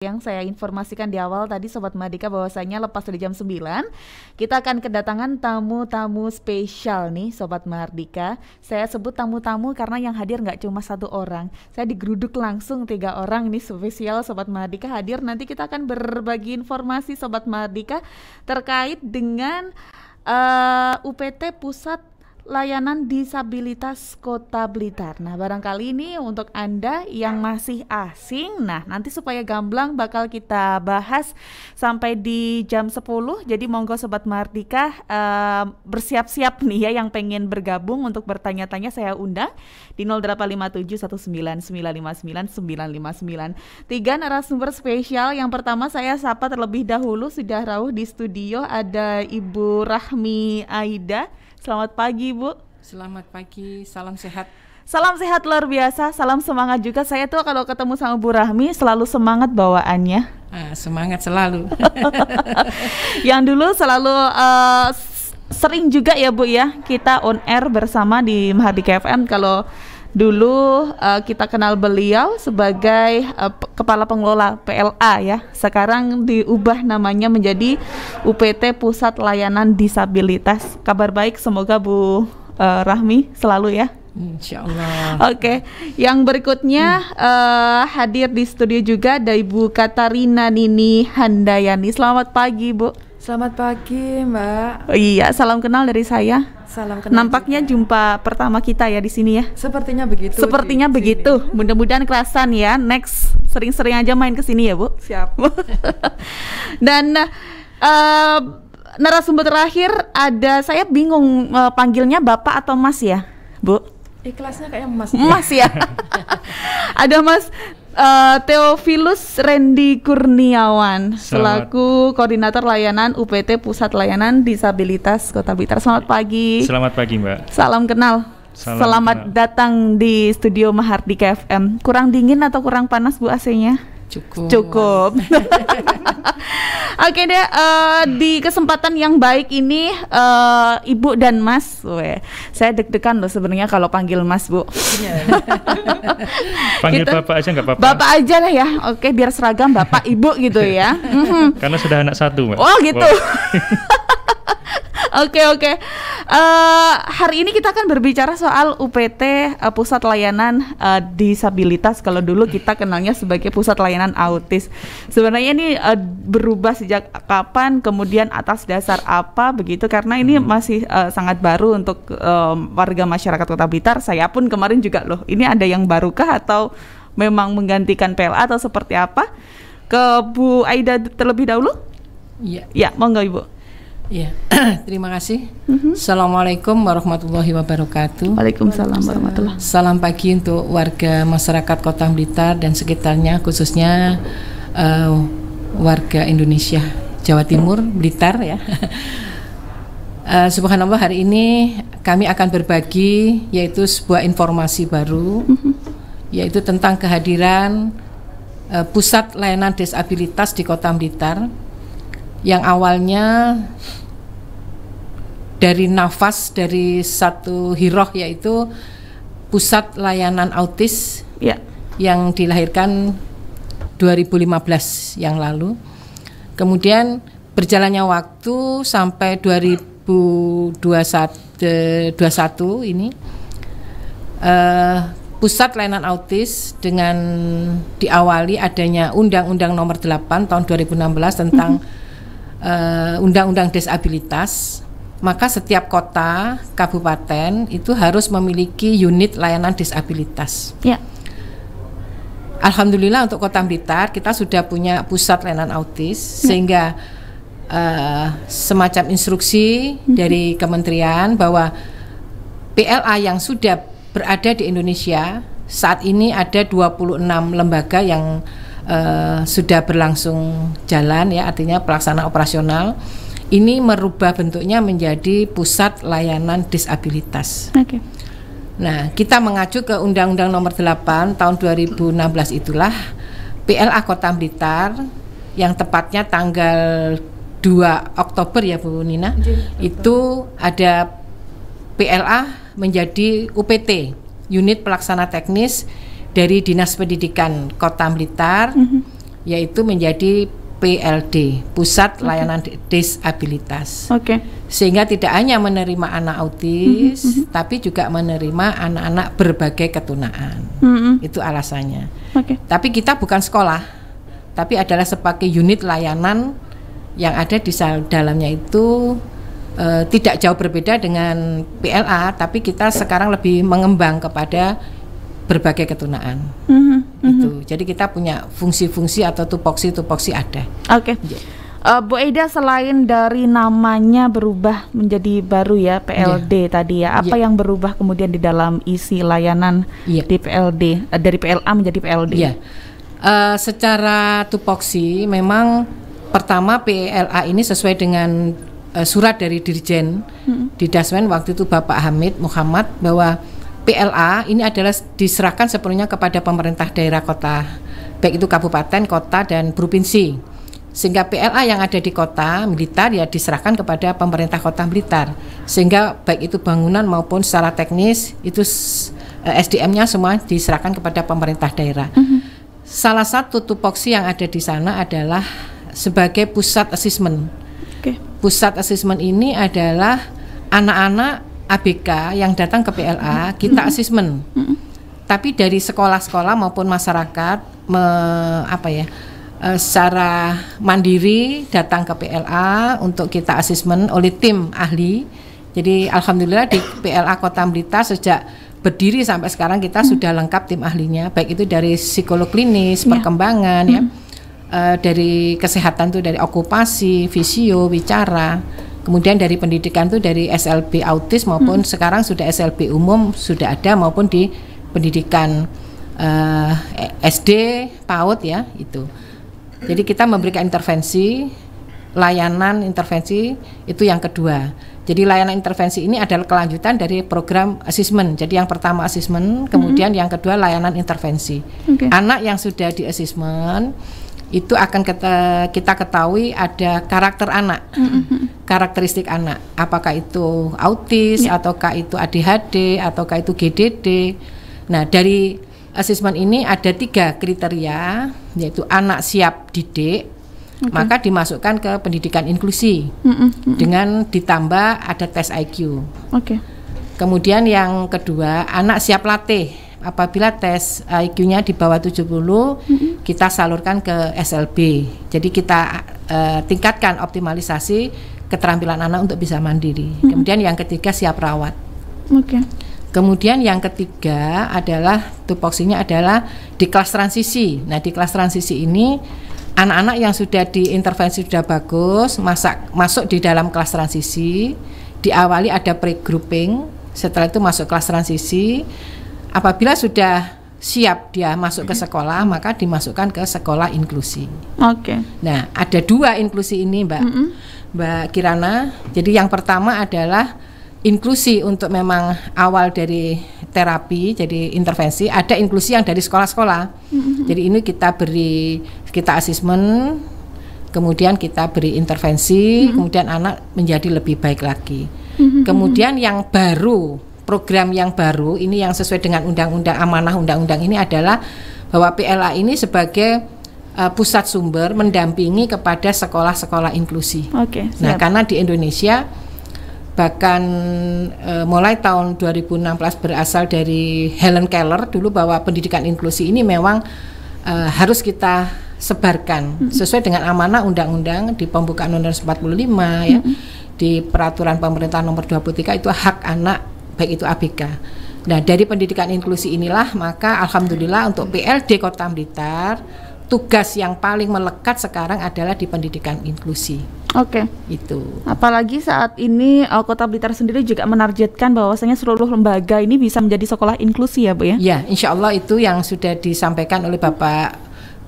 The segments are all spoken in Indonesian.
Yang saya informasikan di awal tadi Sobat Mardika bahwasanya lepas dari jam 9 kita akan kedatangan tamu-tamu spesial nih Sobat Mardika. Saya sebut tamu-tamu karena yang hadir nggak cuma satu orang. Saya digeruduk langsung 3 orang nih spesial Sobat Mardika hadir. Nanti kita akan berbagi informasi Sobat Mardika terkait dengan UPT Pusat Layanan Disabilitas Kota Blitar. Nah, barangkali ini untuk Anda yang masih asing, nah nanti supaya gamblang bakal kita bahas sampai di jam 10. Jadi monggo Sobat Mardika bersiap-siap nih ya yang pengen bergabung untuk bertanya-tanya, saya undang di 085719959959. 3 narasumber spesial. Yang pertama saya sapa terlebih dahulu, sudah rawuh di studio ada Ibu Rahmi Aida. Selamat pagi Bu. Selamat pagi, salam sehat. Salam sehat luar biasa, salam semangat juga. Saya tuh kalau ketemu sama Bu Rahmi selalu semangat bawaannya. Semangat selalu. Yang dulu selalu sering juga ya Bu ya, kita on air bersama di Mahardika FM. Kalau dulu kita kenal beliau sebagai Kepala Pengelola PLA ya. Sekarang diubah namanya menjadi UPT Pusat Layanan Disabilitas. Kabar baik semoga Bu Rahmi selalu ya. Insyaallah. Oke. Yang berikutnya hadir di studio juga ada Ibu Katarina Nini Handayani. Selamat pagi Bu. Selamat pagi Mbak. Oh, iya, salam kenal dari saya. Salam kenal. Nampaknya juga. Jumpa pertama kita ya di sini ya. Sepertinya begitu. Sepertinya begitu. Mudah-mudahan kerasan ya. Next sering-sering aja main ke sini ya Bu. Siap. Dan narasumber terakhir ada, saya bingung panggilnya Bapak atau Mas ya, Bu? Ikhlasnya kayak Mas. Mas ya. Ada Mas Theophilus Randy Kurniawan selaku Koordinator Layanan UPT Pusat Layanan Disabilitas Kota Blitar. Selamat pagi. Selamat pagi Mbak. Salam kenal. Selamat datang di studio Mahardika FM. Kurang dingin atau kurang panas Bu AC-nya? Cukup. Oke deh, di kesempatan yang baik ini Ibu dan Mas, saya deg-degan loh sebenarnya kalau panggil Mas Bu. Panggil Bapak aja nggak apa-apa? Bapak aja lah ya, oke biar seragam Bapak Ibu gitu ya. Karena sudah anak 1 Mbak. Oh gitu. Oke. Hari ini kita akan berbicara soal UPT Pusat Layanan Disabilitas. Kalau dulu kita kenalnya sebagai Pusat Layanan Autis. Sebenarnya ini berubah sejak kapan, kemudian atas dasar apa begitu? Karena ini masih sangat baru untuk warga masyarakat Kota Blitar. Saya pun kemarin juga loh. Ini ada yang barukah atau memang menggantikan PLA atau seperti apa? Ke Bu Aida terlebih dahulu. Iya. Ya, monggo Ibu. Iya, terima kasih. Assalamualaikum warahmatullahi wabarakatuh. Waalaikumsalam warahmatullahi. Salam pagi untuk warga masyarakat Kota Blitar dan sekitarnya, khususnya warga Indonesia, Jawa Timur, Blitar ya. Subhanallah, hari ini kami akan berbagi yaitu sebuah informasi baru, yaitu tentang kehadiran Pusat Layanan Disabilitas di Kota Blitar, yang awalnya dari nafas dari satu hiroh yaitu Pusat Layanan Autis ya, yang dilahirkan 2015 yang lalu. Kemudian berjalannya waktu sampai 2021 ini Pusat Layanan Autis dengan diawali adanya Undang-Undang Nomor 8 tahun 2016 tentang Undang-Undang Disabilitas, maka setiap kota, kabupaten itu harus memiliki unit layanan disabilitas. Ya. Alhamdulillah untuk Kota Blitar kita sudah punya Pusat Layanan Autis, sehingga semacam instruksi dari kementerian bahwa PLA yang sudah berada di Indonesia saat ini ada 26 lembaga yang sudah berlangsung jalan ya, artinya pelaksanaan operasional. Ini merubah bentuknya menjadi Pusat Layanan Disabilitas. Oke. Nah, kita mengacu ke Undang-Undang Nomor 8 tahun 2016 itulah PLA Kota Blitar yang tepatnya tanggal 2 Oktober ya Bu Nina, itu ada PLA menjadi UPT, Unit Pelaksana Teknis dari Dinas Pendidikan Kota Blitar yaitu menjadi PLD, Pusat Layanan Disabilitas. Sehingga tidak hanya menerima anak autis, tapi juga menerima anak-anak berbagai ketunaan. Itu alasannya. Tapi kita bukan sekolah, tapi adalah sebagai unit layanan yang ada di dalamnya itu tidak jauh berbeda dengan PLA, tapi kita sekarang lebih mengembang kepada berbagai ketunaan. Itu. Jadi kita punya fungsi-fungsi atau tupoksi ada. Bu Eda, selain dari namanya berubah menjadi baru ya PLD tadi ya, apa yang berubah kemudian di dalam isi layanan di PLD dari PLA menjadi PLD? Secara tupoksi memang pertama PLA ini sesuai dengan surat dari Dirjen di Dasmen waktu itu Bapak Hamid Muhammad, bahwa PLA ini adalah diserahkan sepenuhnya kepada pemerintah daerah kota, baik itu kabupaten, kota, dan provinsi. Sehingga PLA yang ada di kota Blitar ya diserahkan kepada pemerintah kota Blitar. Sehingga baik itu bangunan maupun secara teknis itu SDM-nya semua diserahkan kepada pemerintah daerah. Salah satu tupoksi yang ada di sana adalah sebagai pusat asesmen. Pusat asesmen ini adalah anak-anak ABK yang datang ke PLA kita asesmen, tapi dari sekolah-sekolah maupun masyarakat secara mandiri datang ke PLA untuk kita asesmen oleh tim ahli. Jadi alhamdulillah di PLA Kota Blitar sejak berdiri sampai sekarang kita sudah lengkap tim ahlinya, baik itu dari psikolog klinis, perkembangan dari kesehatan tuh dari okupasi, fisio, bicara. Kemudian dari pendidikan itu dari SLB autis maupun sekarang sudah SLB umum sudah ada, maupun di pendidikan SD, PAUD ya itu. Jadi kita memberikan intervensi, layanan intervensi itu yang kedua. Jadi layanan intervensi ini adalah kelanjutan dari program asesmen. Jadi yang pertama asesmen, kemudian yang kedua layanan intervensi. Anak yang sudah di asesmen itu akan kita ketahui ada karakter anak, karakteristik anak, apakah itu autis, ataukah itu ADHD, ataukah itu GDD. Nah dari asesmen ini ada 3 kriteria, yaitu anak siap didik, maka dimasukkan ke pendidikan inklusi dengan ditambah ada tes IQ. Kemudian yang kedua anak siap latih. Apabila tes IQ-nya di bawah 70, kita salurkan ke SLB. Jadi kita tingkatkan optimalisasi keterampilan anak untuk bisa mandiri. Kemudian yang ketiga siap rawat. Kemudian yang ketiga adalah tupoksinya adalah di kelas transisi. Nah di kelas transisi ini anak-anak yang sudah diintervensi sudah bagus, masuk di dalam kelas transisi, diawali ada pre-grouping, setelah itu masuk kelas transisi. Apabila sudah siap dia masuk ke sekolah, maka dimasukkan ke sekolah inklusi. Nah, ada 2 inklusi ini, Mbak Kirana. Jadi yang pertama adalah inklusi untuk memang awal dari terapi, jadi intervensi. Ada inklusi yang dari sekolah-sekolah. Jadi ini kita asesmen, kemudian kita beri intervensi, kemudian anak menjadi lebih baik lagi. Kemudian yang baru, program yang baru ini yang sesuai dengan undang-undang amanah undang-undang ini adalah bahwa PLA ini sebagai pusat sumber mendampingi kepada sekolah-sekolah inklusi. Nah, karena di Indonesia bahkan mulai tahun 2016 berasal dari Helen Keller dulu bahwa pendidikan inklusi ini memang harus kita sebarkan sesuai dengan amanah undang-undang di pembukaan Undang-Undang 45 ya, di peraturan pemerintah nomor 23 itu hak anak baik itu ABK. Nah dari pendidikan inklusi inilah maka alhamdulillah untuk PLD Kota Blitar tugas yang paling melekat sekarang adalah di pendidikan inklusi. Itu. Apalagi saat ini Kota Blitar sendiri juga menargetkan bahwasanya seluruh lembaga ini bisa menjadi sekolah inklusi ya Bu ya? Ya insya Allah itu yang sudah disampaikan oleh Bapak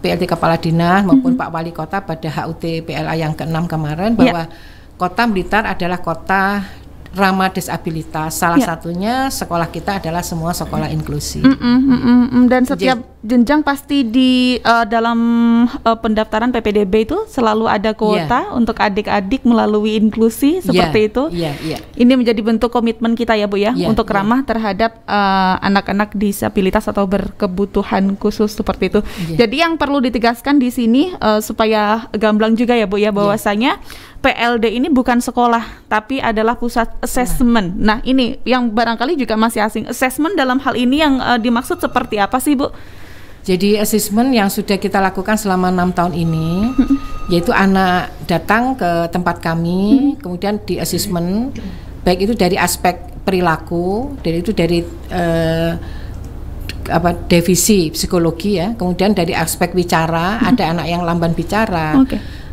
PLT Kepala Dinas maupun Pak Wali Kota pada HUT PLA yang ke-6 kemarin bahwa Kota Blitar adalah kota ramah disabilitas. Salah satunya sekolah kita adalah semua sekolah inklusi. Dan setiap jenjang pasti di dalam pendaftaran PPDB itu selalu ada kuota untuk adik-adik melalui inklusi seperti itu. Ini menjadi bentuk komitmen kita ya Bu ya, untuk ramah terhadap anak-anak disabilitas atau berkebutuhan khusus seperti itu. Jadi yang perlu ditegaskan di sini supaya gamblang juga ya Bu ya, bahwasanya PLD ini bukan sekolah tapi adalah pusat assessment. Nah, ini yang barangkali juga masih asing. Assessment dalam hal ini yang dimaksud seperti apa sih Bu? Jadi assessment yang sudah kita lakukan selama 6 tahun ini, yaitu anak datang ke tempat kami, kemudian di assessment, baik itu dari aspek perilaku, dari divisi psikologi ya, kemudian dari aspek bicara, ada anak yang lamban bicara,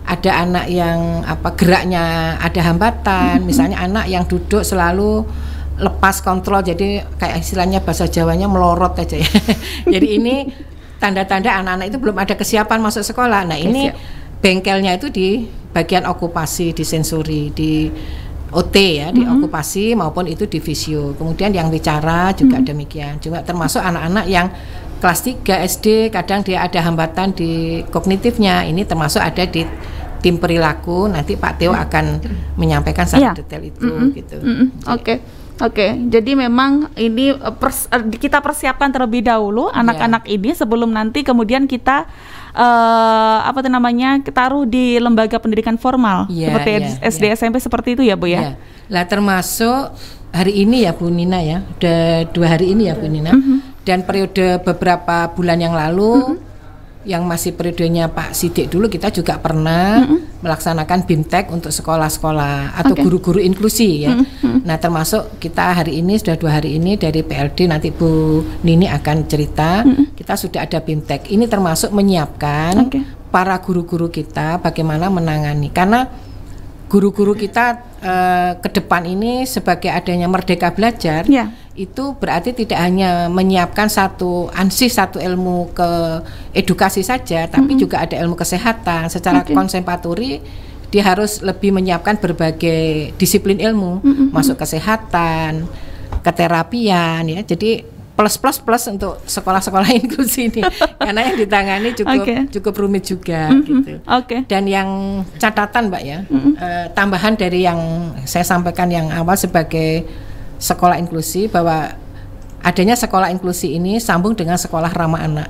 ada anak yang geraknya ada hambatan, misalnya anak yang duduk selalu lepas kontrol, jadi kayak istilahnya bahasa Jawanya melorot aja ya. Jadi ini tanda-tanda anak-anak itu belum ada kesiapan masuk sekolah. Nah, ini bengkelnya itu di bagian okupasi, di sensori, di OT ya, di okupasi maupun itu di visio. Kemudian yang bicara juga demikian. Juga termasuk anak-anak yang kelas 3 SD, kadang dia ada hambatan di kognitifnya. Ini termasuk ada di tim perilaku. Nanti Pak Teo akan menyampaikan secara detail itu gitu. Oke, jadi memang ini kita persiapkan terlebih dahulu anak-anak ini sebelum nanti kemudian kita taruh di lembaga pendidikan formal seperti SD, SMP seperti itu ya Bu ya. Lah termasuk hari ini ya Bu Nina ya, udah 2 hari ini ya Bu Nina, dan periode beberapa bulan yang lalu yang masih periodenya Pak Sidik dulu, kita juga pernah melaksanakan BIMTEK untuk sekolah-sekolah atau guru-guru inklusi ya. Nah, termasuk kita hari ini sudah 2 hari ini dari PLD, nanti Bu Nini akan cerita, kita sudah ada BIMTEK. Ini termasuk menyiapkan para guru-guru kita bagaimana menangani, karena guru-guru kita ke depan ini sebagai adanya Merdeka Belajar, itu berarti tidak hanya menyiapkan satu ilmu ke edukasi saja, tapi juga ada ilmu kesehatan. Secara konservatori dia harus lebih menyiapkan berbagai disiplin ilmu, masuk kesehatan, keterapian ya. Jadi plus untuk sekolah-sekolah inklusi ini karena yang ditangani cukup rumit juga gitu. Dan yang catatan Mbak ya, tambahan dari yang saya sampaikan yang awal sebagai sekolah inklusi, bahwa adanya sekolah inklusi ini sambung dengan sekolah ramah anak.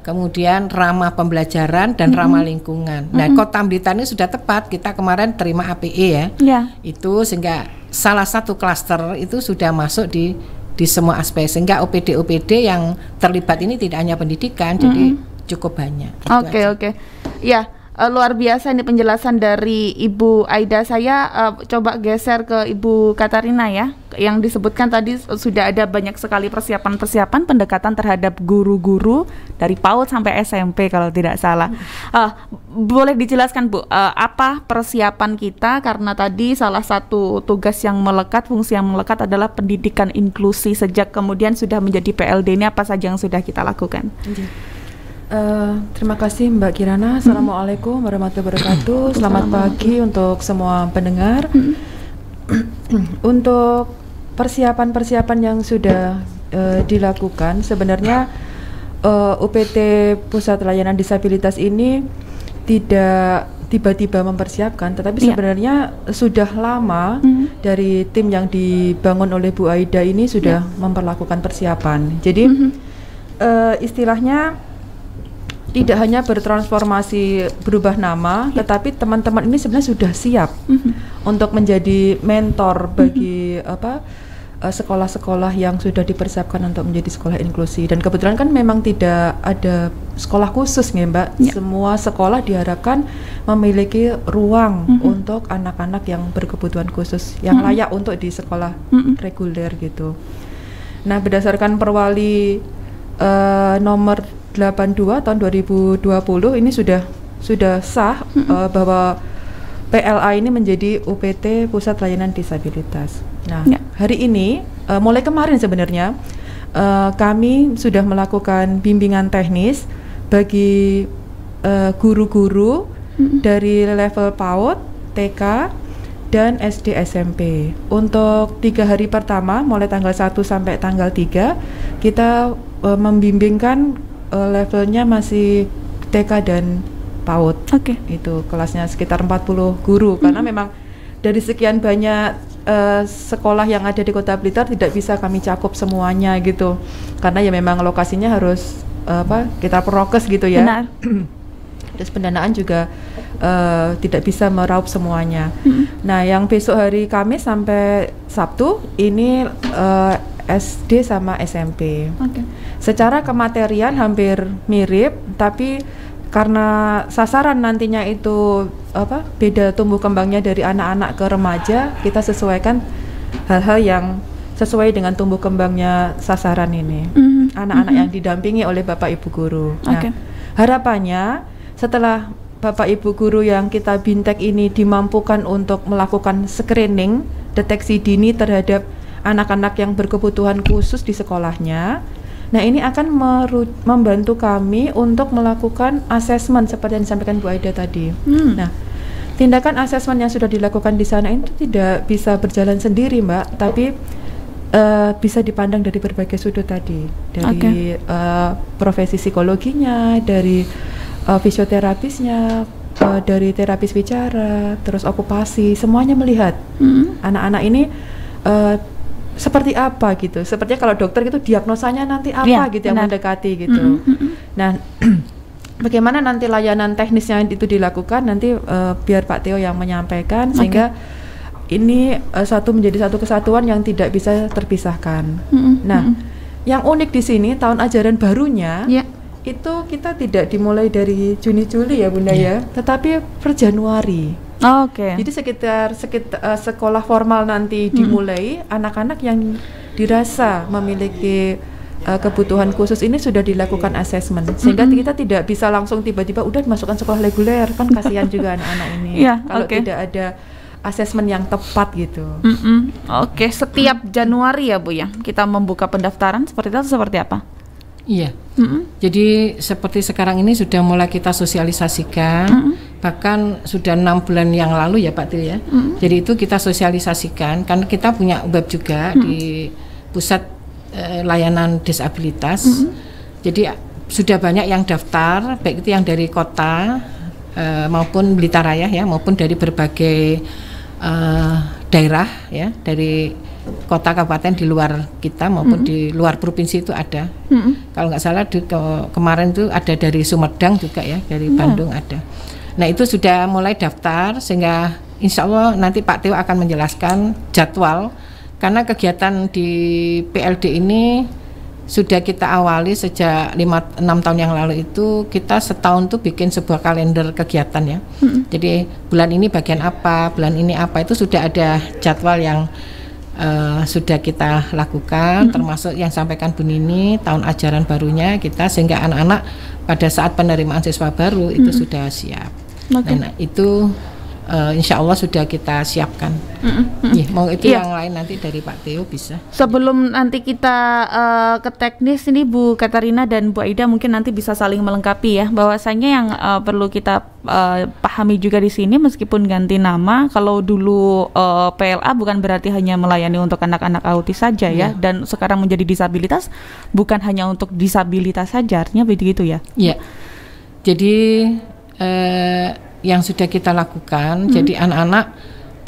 Kemudian ramah pembelajaran dan ramah lingkungan. Nah, Kota Blitar ini sudah tepat, kita kemarin terima APE ya. Itu sehingga salah satu klaster itu sudah masuk di semua aspek, sehingga OPD yang terlibat ini tidak hanya pendidikan, jadi cukup banyak. Oke. Ya, luar biasa ini penjelasan dari Ibu Aida. Saya coba geser ke Ibu Katarina ya. Yang disebutkan tadi sudah ada banyak sekali persiapan pendekatan terhadap guru-guru dari PAUD sampai SMP kalau tidak salah. Boleh dijelaskan Bu, apa persiapan kita, karena tadi salah satu tugas yang melekat, fungsi yang melekat adalah pendidikan inklusi. Sejak kemudian sudah menjadi PLD ini apa saja yang sudah kita lakukan? Terima kasih Mbak Kirana. Assalamualaikum warahmatullahi wabarakatuh. Selamat pagi untuk semua pendengar. Untuk persiapan yang sudah dilakukan, sebenarnya UPT Pusat Layanan Disabilitas ini tidak tiba-tiba mempersiapkan, tetapi sebenarnya sudah lama dari tim yang dibangun oleh Bu Aida ini sudah memperlakukan persiapan. Jadi istilahnya tidak hanya bertransformasi berubah nama, tetapi teman-teman ini sebenarnya sudah siap untuk menjadi mentor bagi sekolah-sekolah yang sudah dipersiapkan untuk menjadi sekolah inklusi. Dan kebetulan kan memang tidak ada sekolah khusus nih Mbak. Semua sekolah diharapkan memiliki ruang untuk anak-anak yang berkebutuhan khusus yang layak untuk di sekolah reguler gitu. Nah, berdasarkan Perwali nomor 82 tahun 2020 ini sudah sah bahwa PLA ini menjadi UPT Pusat Layanan Disabilitas. Nah, hari ini mulai kemarin sebenarnya kami sudah melakukan bimbingan teknis bagi guru-guru dari level PAUD, TK, dan SD SMP. Untuk 3 hari pertama mulai tanggal 1 sampai tanggal 3 kita membimbingkan levelnya masih TK dan PAUD. Oke. Itu kelasnya sekitar 40 guru karena memang dari sekian banyak sekolah yang ada di Kota Blitar tidak bisa kami cakup semuanya gitu. Karena ya memang lokasinya harus kita prokes gitu ya. Benar. Terus pendanaan juga tidak bisa meraup semuanya. Nah, yang besok hari Kamis sampai Sabtu ini SD sama SMP. Oke. Secara kematerian hampir mirip, tapi karena sasaran nantinya itu beda tumbuh kembangnya dari anak-anak ke remaja, kita sesuaikan hal-hal yang sesuai dengan tumbuh kembangnya sasaran ini. Anak-anak yang didampingi oleh Bapak Ibu guru. Nah, harapannya setelah Bapak Ibu guru yang kita bintek ini dimampukan untuk melakukan screening, deteksi dini terhadap anak-anak yang berkebutuhan khusus di sekolahnya. Nah, ini akan membantu kami untuk melakukan asesmen seperti yang disampaikan Bu Aida tadi. Nah, tindakan asesmen yang sudah dilakukan di sana itu tidak bisa berjalan sendiri, Mbak, tapi bisa dipandang dari berbagai sudut tadi, dari profesi psikologinya, dari fisioterapisnya, dari terapis bicara, terus okupasi, semuanya melihat anak-anak ini seperti apa gitu. Sepertinya kalau dokter gitu diagnosanya nanti apa gitu yang mendekati gitu. Nah, bagaimana nanti layanan teknisnya itu dilakukan nanti biar Pak Theo yang menyampaikan sehingga ini menjadi satu kesatuan yang tidak bisa terpisahkan. Nah, yang unik di sini tahun ajaran barunya itu kita tidak dimulai dari Juni-Juli ya Bunda ya, tetapi per Januari. Jadi sekitar sekolah formal nanti dimulai, anak-anak yang dirasa memiliki kebutuhan khusus ini sudah dilakukan asesmen, sehingga kita tidak bisa langsung tiba-tiba udah dimasukkan sekolah reguler, kan kasihan juga anak-anak ini kalau tidak ada asesmen yang tepat gitu. Setiap Januari ya Bu ya, kita membuka pendaftaran seperti itu atau seperti apa? Iya. Jadi seperti sekarang ini sudah mulai kita sosialisasikan, bahkan sudah 6 bulan yang lalu ya Pak Til ya. Jadi itu kita sosialisasikan karena kita punya web juga di pusat layanan disabilitas. Jadi sudah banyak yang daftar, baik itu yang dari kota maupun Blitar Raya ya, maupun dari berbagai daerah ya, dari kota kabupaten di luar kita maupun di luar provinsi itu ada. Kalau nggak salah kemarin itu ada dari Sumedang juga ya, dari Bandung ada. Nah itu sudah mulai daftar sehingga insya Allah nanti Pak Theo akan menjelaskan jadwal, karena kegiatan di PLD ini sudah kita awali sejak 5-6 tahun yang lalu. Itu kita setahun tuh bikin sebuah kalender kegiatan ya. Jadi bulan ini bagian apa, bulan ini apa, itu sudah ada jadwal yang sudah kita lakukan, termasuk yang sampaikan Bu Nini tahun ajaran barunya kita, sehingga anak-anak pada saat penerimaan siswa baru itu sudah siap. Nah itu insya Allah sudah kita siapkan. Mau itu yang lain nanti dari Pak Theo bisa. Sebelum nanti kita ke teknis ini Bu Katarina dan Bu Aida mungkin nanti bisa saling melengkapi ya, bahwasanya yang perlu kita pahami juga di sini, meskipun ganti nama, kalau dulu PLA bukan berarti hanya melayani untuk anak-anak autis saja ya, dan sekarang menjadi disabilitas bukan hanya untuk disabilitas saja, artinya begitu ya? Iya. Jadi yang sudah kita lakukan, jadi anak-anak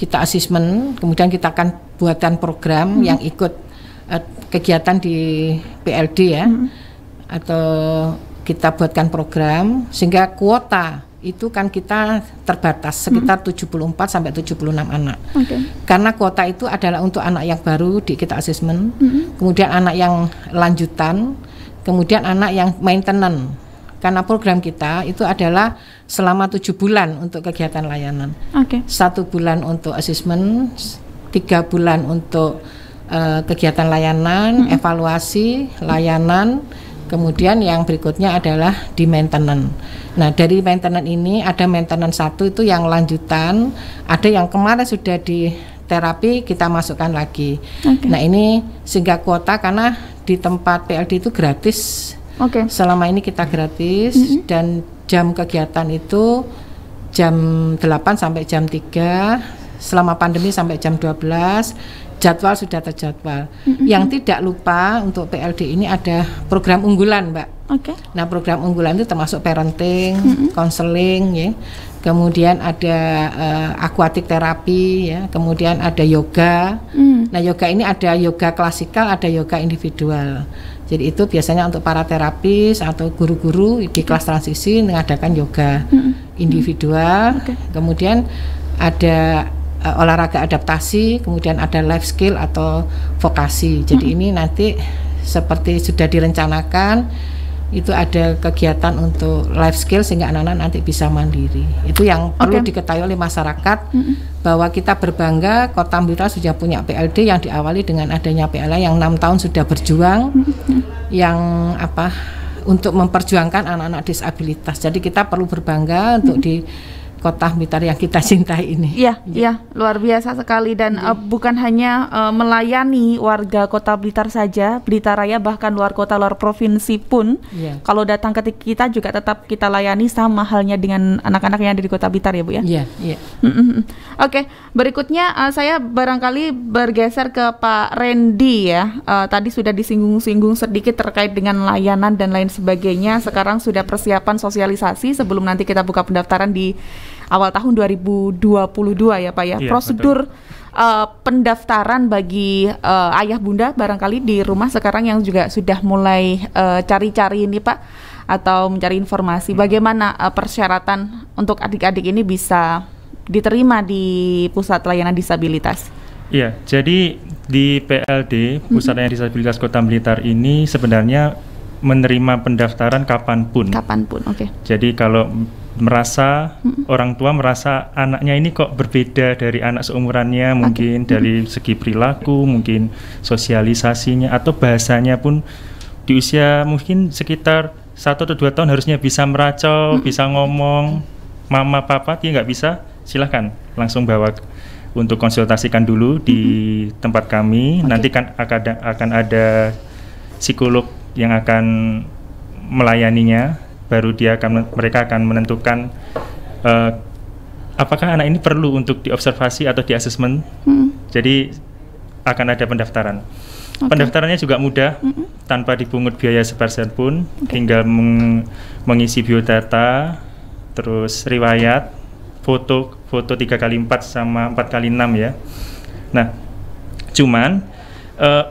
kita asesmen, kemudian kita akan buatkan program yang ikut kegiatan di PLD ya, atau kita buatkan program sehingga kuota itu kan kita terbatas sekitar 74 sampai 76 anak. Karena kuota itu adalah untuk anak yang baru di kita asesmen, kemudian anak yang lanjutan, kemudian anak yang maintenance. Karena program kita itu adalah selama 7 bulan untuk kegiatan layanan. 1 bulan untuk asesmen, 3 bulan untuk kegiatan layanan, evaluasi, layanan, kemudian yang berikutnya adalah di maintenance. Nah dari maintenance ini ada maintenance 1 itu yang lanjutan, ada yang kemarin sudah di terapi kita masukkan lagi. Nah ini sehingga kuota, karena di tempat PLD itu gratis. Selama ini kita gratis, dan jam kegiatan itu jam 8 sampai jam 3, selama pandemi sampai jam 12, jadwal sudah terjadwal. Yang tidak lupa untuk PLD ini ada program unggulan, Mbak. Oke. Nah, program unggulan itu termasuk parenting, counseling, ya. Kemudian ada aquatic terapi, ya. Kemudian ada yoga. Nah, yoga ini ada yoga klasikal, ada yoga individual. Jadi itu biasanya untuk para terapis atau guru-guru di kelas transisi mengadakan yoga individual. Kemudian ada olahraga adaptasi, kemudian ada life skill atau vokasi. Jadi ini nanti seperti sudah direncanakan, itu ada kegiatan untuk life skill sehingga anak-anak nanti bisa mandiri. Itu yang perlu diketahui oleh masyarakat, bahwa kita berbangga Kota Blitar sudah punya PLD yang diawali dengan adanya PLA yang 6 tahun sudah berjuang, yang untuk memperjuangkan anak-anak disabilitas. Jadi kita perlu berbangga untuk di Kota Blitar yang kita cintai ini. Iya, luar biasa sekali, dan bukan hanya melayani warga Kota Blitar saja, Blitar Raya, bahkan luar kota, luar provinsi pun, kalau datang ke kita juga tetap kita layani, sama halnya dengan anak-anak yang ada di Kota Blitar, ya Bu ya. Iya. Oke, berikutnya saya barangkali bergeser ke Pak Randy ya. Tadi sudah disinggung-singgung sedikit terkait dengan layanan dan lain sebagainya. Sekarang sudah persiapan sosialisasi sebelum nanti kita buka pendaftaran di awal tahun 2022 ya Pak ya. Iya, prosedur pendaftaran bagi ayah bunda barangkali di rumah sekarang yang juga sudah mulai cari-cari ini Pak, atau mencari informasi bagaimana persyaratan untuk adik-adik ini bisa diterima di pusat layanan disabilitas. Iya, jadi di PLD Pusat Layanan Disabilitas Kota Blitar ini sebenarnya menerima pendaftaran kapanpun. Oke. Jadi kalau merasa orang tua merasa anaknya ini kok berbeda dari anak seumurannya, mungkin dari segi perilaku, mungkin sosialisasinya atau bahasanya pun di usia mungkin sekitar 1 atau 2 tahun harusnya bisa meracau, bisa ngomong mama papa, dia nggak bisa, silahkan langsung bawa untuk konsultasikan dulu di tempat kami. Nanti kan akan ada psikolog yang akan melayaninya. Baru mereka akan menentukan apakah anak ini perlu untuk diobservasi atau di asesmen. Jadi akan ada pendaftaran. Pendaftarannya juga mudah, tanpa dipungut biaya sepersen pun. Tinggal mengisi biodata, terus riwayat, foto 3x4 sama 4x6 ya. Nah, cuman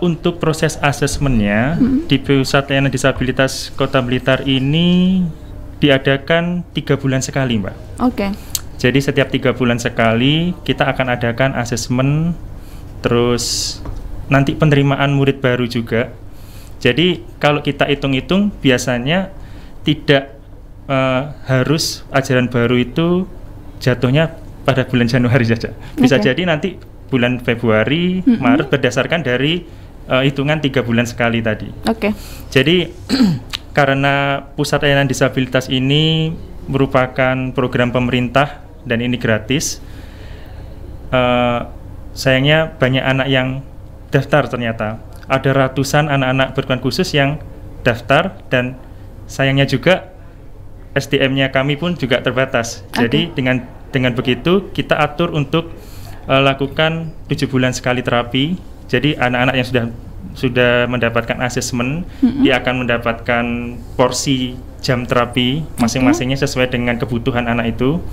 untuk proses asesmennya di Pusat Layanan Disabilitas Kota Blitar ini diadakan 3 bulan sekali, Mbak. Oke. Jadi setiap 3 bulan sekali kita akan adakan asesmen, terus nanti penerimaan murid baru juga. Jadi kalau kita hitung-hitung biasanya tidak harus ajaran baru itu jatuhnya pada bulan Januari saja. Bisa jadi nanti bulan Februari, Maret berdasarkan dari hitungan 3 bulan sekali tadi. Jadi karena Pusat Layanan Disabilitas ini merupakan program pemerintah dan ini gratis, sayangnya banyak anak yang daftar ternyata. Ada ratusan anak-anak berkebutuhan khusus yang daftar, dan sayangnya juga SDM-nya kami pun juga terbatas. Jadi dengan begitu kita atur untuk lakukan 7 bulan sekali terapi. Jadi anak-anak yang sudah mendapatkan asesmen, dia akan mendapatkan porsi jam terapi masing-masingnya sesuai dengan kebutuhan anak itu.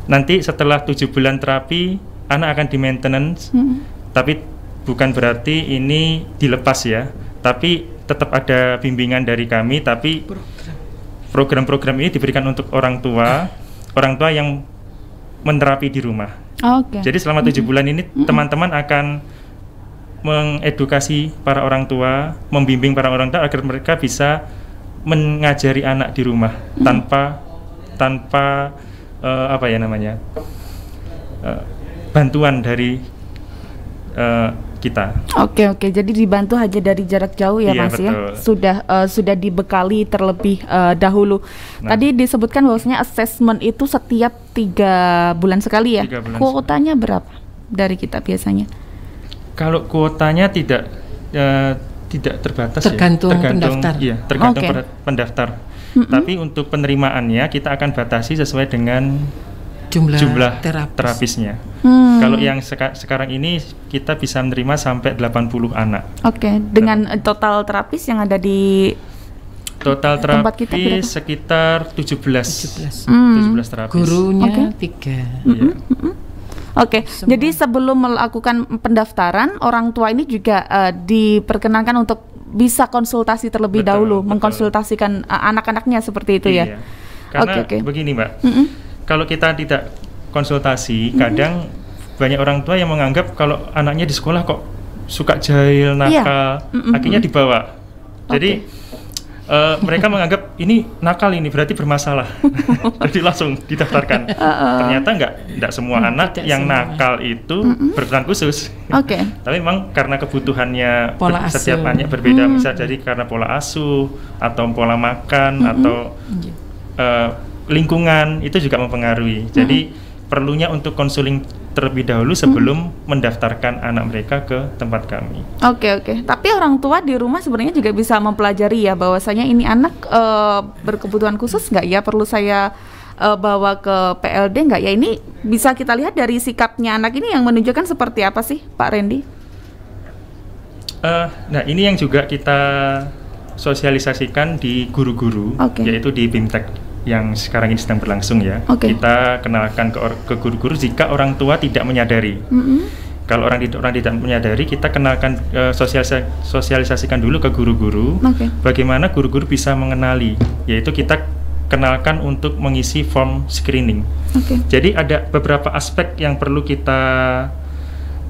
Nanti setelah 7 bulan terapi, anak akan di maintenance, tapi bukan berarti ini dilepas ya, tapi tetap ada bimbingan dari kami, tapi program-program ini diberikan untuk orang tua yang menerapi di rumah. Jadi selama 7 bulan ini teman-teman akan mengedukasi para orang tua, membimbing para orang tua agar mereka bisa mengajari anak di rumah tanpa bantuan dari kita. Oke, jadi dibantu hanya dari jarak jauh ya, Mas ya. Sudah dibekali terlebih dahulu. Tadi disebutkan bahwasanya asesmen itu setiap 3 bulan sekali ya. Kuotanya berapa dari kita biasanya? Kalau kuotanya tidak terbatas, tergantung pendaftar. Iya, tergantung pendaftar. Tapi untuk penerimaannya kita akan batasi sesuai dengan jumlah terapisnya. Kalau yang sekarang ini kita bisa menerima sampai 80 anak. Oke, dengan total terapis yang ada di total tempat kita terapis berapa? sekitar 17 terapis. Gurunya Oke. 3. Iya. Oke, jadi sebelum melakukan pendaftaran, orang tua ini juga diperkenankan untuk bisa konsultasi terlebih Betul, dahulu, betul. mengkonsultasikan anak-anaknya seperti itu ya. Iya. Karena Oke. begini Mbak, kalau kita tidak konsultasi, kadang banyak orang tua yang menganggap kalau anaknya di sekolah kok suka jahil, nakal, akhirnya dibawa. Jadi mereka menganggap ini nakal, ini berarti bermasalah. Jadi langsung didaftarkan. Ternyata enggak semua anak tidak yang semua. nakal itu berkebutuhan khusus. Oke. Tapi memang karena kebutuhannya Pola setiap asuh. anak berbeda, misal jadi karena pola asuh atau pola makan atau lingkungan itu juga mempengaruhi. Jadi perlunya untuk konseling terlebih dahulu sebelum mendaftarkan anak mereka ke tempat kami. Oke. Tapi orang tua di rumah sebenarnya juga bisa mempelajari ya bahwasanya ini anak berkebutuhan khusus nggak ya, perlu saya bawa ke PLD nggak ya. Ini bisa kita lihat dari sikapnya anak ini yang menunjukkan seperti apa sih Pak Randy? Nah ini yang juga kita sosialisasikan di guru-guru, Oke. yaitu di BIMTEK yang sekarang ini sedang berlangsung ya. Oke. Kita kenalkan ke guru-guru jika orang tua tidak menyadari. Kalau orang tidak menyadari, kita kenalkan sosialisasikan dulu ke guru-guru. Oke. Bagaimana guru-guru bisa mengenali, yaitu kita kenalkan untuk mengisi form screening. Oke. Jadi ada beberapa aspek yang perlu kita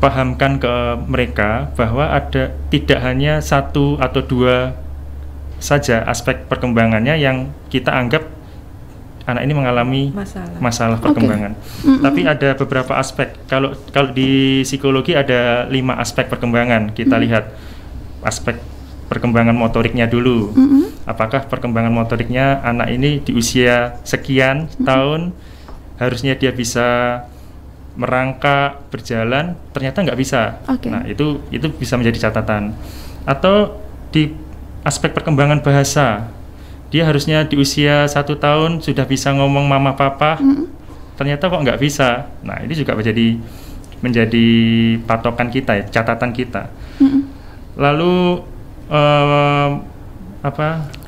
pahamkan ke mereka, bahwa ada tidak hanya satu atau dua saja aspek perkembangannya yang kita anggap anak ini mengalami masalah perkembangan. Tapi ada beberapa aspek. Kalau di psikologi ada 5 aspek perkembangan. Kita lihat aspek perkembangan motoriknya dulu. Apakah perkembangan motoriknya anak ini di usia sekian tahun harusnya dia bisa merangkak, berjalan, ternyata nggak bisa. Oke. Nah itu bisa menjadi catatan. Atau di aspek perkembangan bahasa, dia harusnya di usia 1 tahun sudah bisa ngomong mama papa, ternyata kok nggak bisa. Nah ini juga menjadi patokan kita ya, catatan kita. Lalu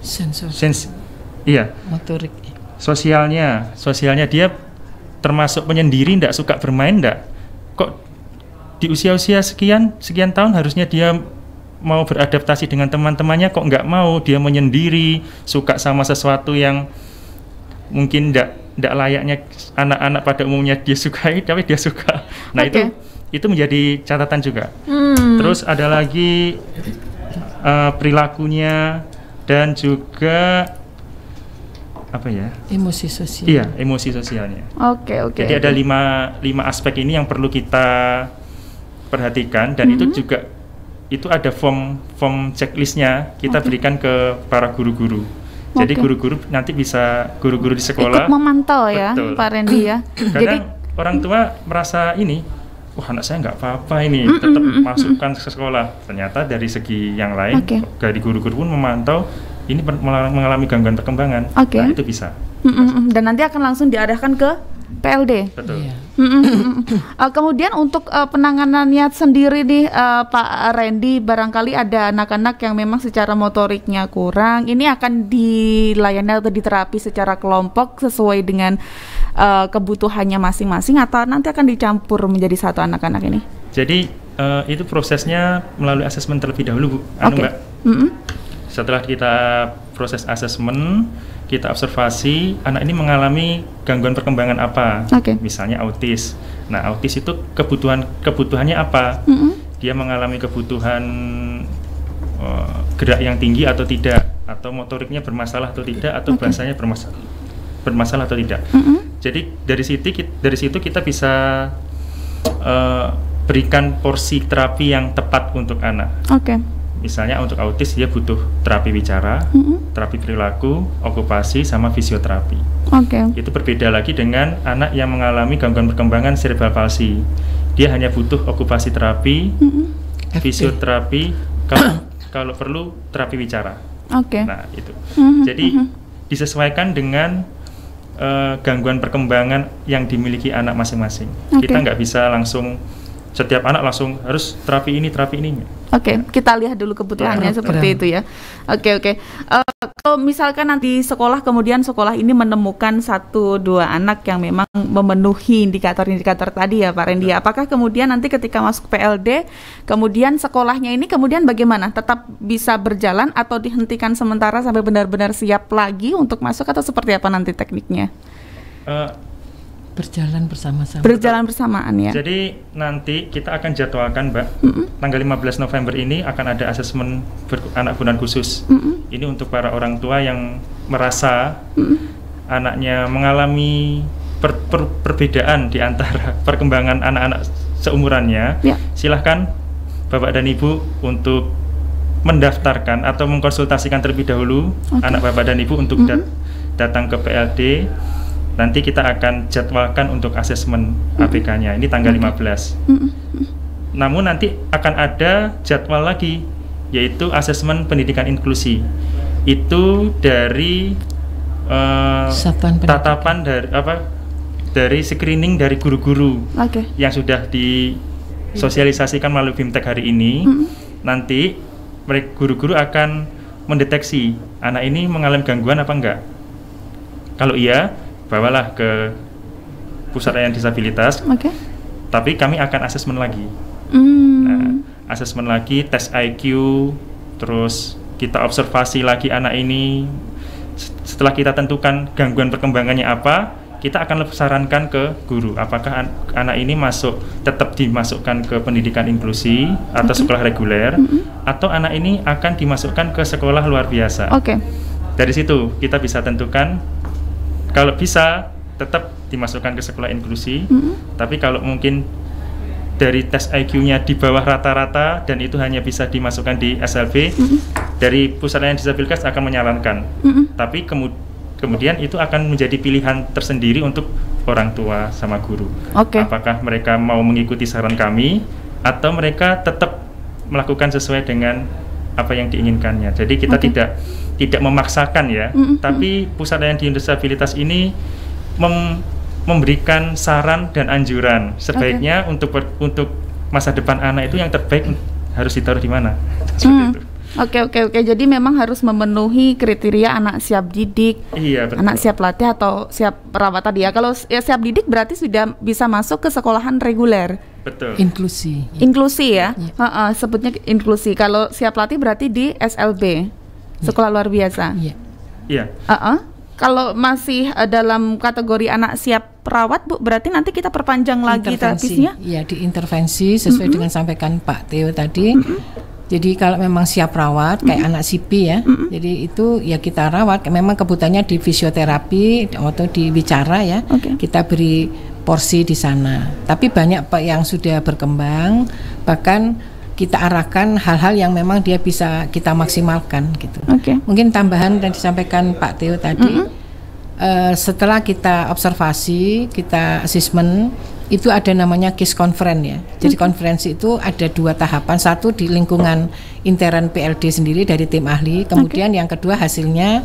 Sensor iya, motorik. sosialnya dia termasuk penyendiri, nggak suka bermain, nggak, kok di usia sekian tahun harusnya dia mau beradaptasi dengan teman-temannya, kok nggak mau, dia menyendiri, suka sama sesuatu yang mungkin nggak layaknya anak-anak pada umumnya dia sukai, tapi dia suka. Nah Oke. itu menjadi catatan juga. Terus ada lagi perilakunya dan juga apa ya? Emosi sosial. Iya, emosi sosialnya. Oke. Jadi ada 5 aspek ini yang perlu kita perhatikan, dan itu juga itu ada form checklistnya kita berikan ke para guru-guru. Jadi Oke. guru-guru nanti bisa guru-guru di sekolah Ikut memantau ya Betul. Pak Randy ya. Kadang Jadi orang tua merasa ini, wah anak saya nggak apa-apa ini, tetap masukkan ke sekolah. Ternyata dari segi yang lain, Oke. dari guru-guru pun memantau ini mengalami gangguan perkembangan. Oke. Nah itu bisa. dan nanti akan langsung diarahkan ke PLD. Betul. Iya. Kemudian untuk penanganannya sendiri nih Pak Randy, barangkali ada anak-anak yang memang secara motoriknya kurang, ini akan dilayani atau diterapi secara kelompok sesuai dengan kebutuhannya masing-masing, atau nanti akan dicampur menjadi satu anak-anak ini? Jadi itu prosesnya melalui asesmen terlebih dahulu, Bu. Oke. Mbak. Setelah kita proses asesmen, kita observasi anak ini mengalami gangguan perkembangan apa. Oke. Misalnya autis. Nah, autis itu kebutuhannya apa? Dia mengalami kebutuhan gerak yang tinggi atau tidak, atau motoriknya bermasalah atau tidak, atau bahasanya bermasalah atau tidak. Jadi dari situ kita bisa berikan porsi terapi yang tepat untuk anak. Oke. Misalnya untuk autis dia butuh terapi bicara, terapi perilaku, okupasi, sama fisioterapi. Oke. Itu berbeda lagi dengan anak yang mengalami gangguan perkembangan cerebral palsy. Dia hanya butuh okupasi terapi, fisioterapi, kalau perlu terapi bicara. Oke. Nah itu. Jadi disesuaikan dengan gangguan perkembangan yang dimiliki anak masing-masing. Kita nggak bisa langsung setiap anak langsung harus terapi ini. Oke, kita lihat dulu kebutuhannya seperti itu ya. Oke. Kalau misalkan nanti kemudian sekolah ini menemukan 1-2 anak yang memang memenuhi indikator-indikator tadi ya Pak Randy, apakah kemudian nanti ketika masuk PLD, kemudian sekolahnya ini kemudian bagaimana? Tetap bisa berjalan atau dihentikan sementara sampai benar-benar siap lagi untuk masuk, atau seperti apa nanti tekniknya? Berjalan bersama-sama. Berjalan bersamaan ya. Jadi nanti kita akan jadwalkan, Mbak, tanggal 15 November ini akan ada asesmen anak kebutuhan khusus. Ini untuk para orang tua yang merasa anaknya mengalami perbedaan di antara perkembangan anak-anak seumurannya. Silahkan Bapak dan Ibu untuk mendaftarkan atau mengkonsultasikan terlebih dahulu anak Bapak dan Ibu untuk datang ke PLD. Nanti kita akan jadwalkan untuk asesmen ABK-nya. Ini tanggal 15. Namun nanti akan ada jadwal lagi, yaitu asesmen pendidikan inklusi. Itu dari tatapan dari screening dari guru-guru yang sudah disosialisasikan melalui BIMTEK hari ini. Nanti guru-guru akan mendeteksi anak ini mengalami gangguan apa enggak. Kalau iya, bawalah ke pusat layanan disabilitas. Tapi kami akan asesmen lagi. Nah, asesmen lagi, tes IQ, terus kita observasi lagi anak ini. Setelah kita tentukan gangguan perkembangannya apa, kita akan sarankan ke guru apakah anak ini tetap dimasukkan ke pendidikan inklusi atau sekolah reguler, atau anak ini akan dimasukkan ke sekolah luar biasa. Dari situ kita bisa tentukan. Kalau bisa tetap dimasukkan ke sekolah inklusi, tapi kalau mungkin dari tes IQ-nya di bawah rata-rata dan itu hanya bisa dimasukkan di SLB, dari pusat layanan disabilitas akan menyarankan. Tapi kemudian itu akan menjadi pilihan tersendiri untuk orang tua sama guru. Apakah mereka mau mengikuti saran kami atau mereka tetap melakukan sesuai dengan apa yang diinginkannya. Jadi kita tidak memaksakan ya, tapi pusat layanan disabilitas ini memberikan saran dan anjuran sebaiknya untuk masa depan anak itu yang terbaik harus ditaruh di mana. Seperti itu. Oke. Jadi memang harus memenuhi kriteria anak siap didik, anak siap latih atau siap perawat tadi ya. Kalau siap didik berarti sudah bisa masuk ke sekolahan reguler. Betul. Inklusi ya. Sebutnya inklusi. Kalau siap latih berarti di SLB, sekolah luar biasa. Iya. Kalau masih dalam kategori anak siap perawat, Bu, berarti nanti kita perpanjang lagi terapisnya? Iya, diintervensi sesuai dengan sampaikan Pak Theo tadi. Jadi kalau memang siap rawat kayak anak CP ya, jadi itu ya kita rawat. Memang kebutuhannya di fisioterapi atau di bicara ya, kita beri porsi di sana. Tapi banyak Pak yang sudah berkembang, bahkan kita arahkan hal-hal yang memang dia bisa kita maksimalkan gitu. Mungkin tambahan yang disampaikan Pak Theo tadi, setelah kita observasi, kita asesmen, itu ada namanya case conference ya. Jadi konferensi itu ada 2 tahapan, satu di lingkungan intern PLD sendiri dari tim ahli, kemudian yang kedua hasilnya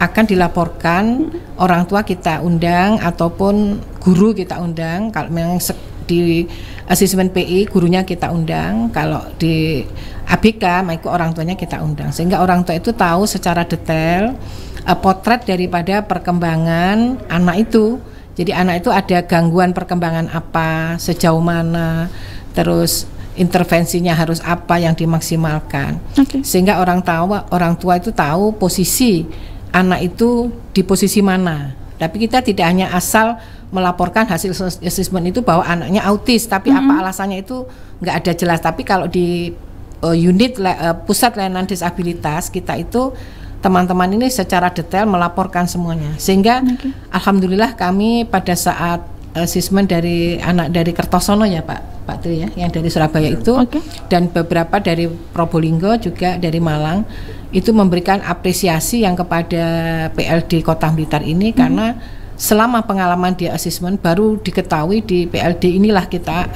akan dilaporkan, orang tua kita undang ataupun guru kita undang. Kalau memang di asesmen PI gurunya kita undang, kalau di ABK maka orang tuanya kita undang, sehingga orang tua itu tahu secara detail potret daripada perkembangan anak itu. Jadi anak itu ada gangguan perkembangan apa, sejauh mana, terus intervensinya harus apa yang dimaksimalkan. Sehingga orang tua itu tahu posisi anak itu di posisi mana. Tapi kita tidak hanya asal melaporkan hasil asesmen itu bahwa anaknya autis, tapi apa alasannya itu nggak ada jelas. Tapi kalau di unit pusat layanan disabilitas kita itu teman-teman ini secara detail melaporkan semuanya, sehingga alhamdulillah kami pada saat asesmen dari anak dari Kertosono ya Pak Tri ya, yang dari Surabaya itu, dan beberapa dari Probolinggo juga dari Malang, itu memberikan apresiasi yang kepada PLD Kota Blitar ini, karena selama pengalaman di asesmen baru diketahui di PLD inilah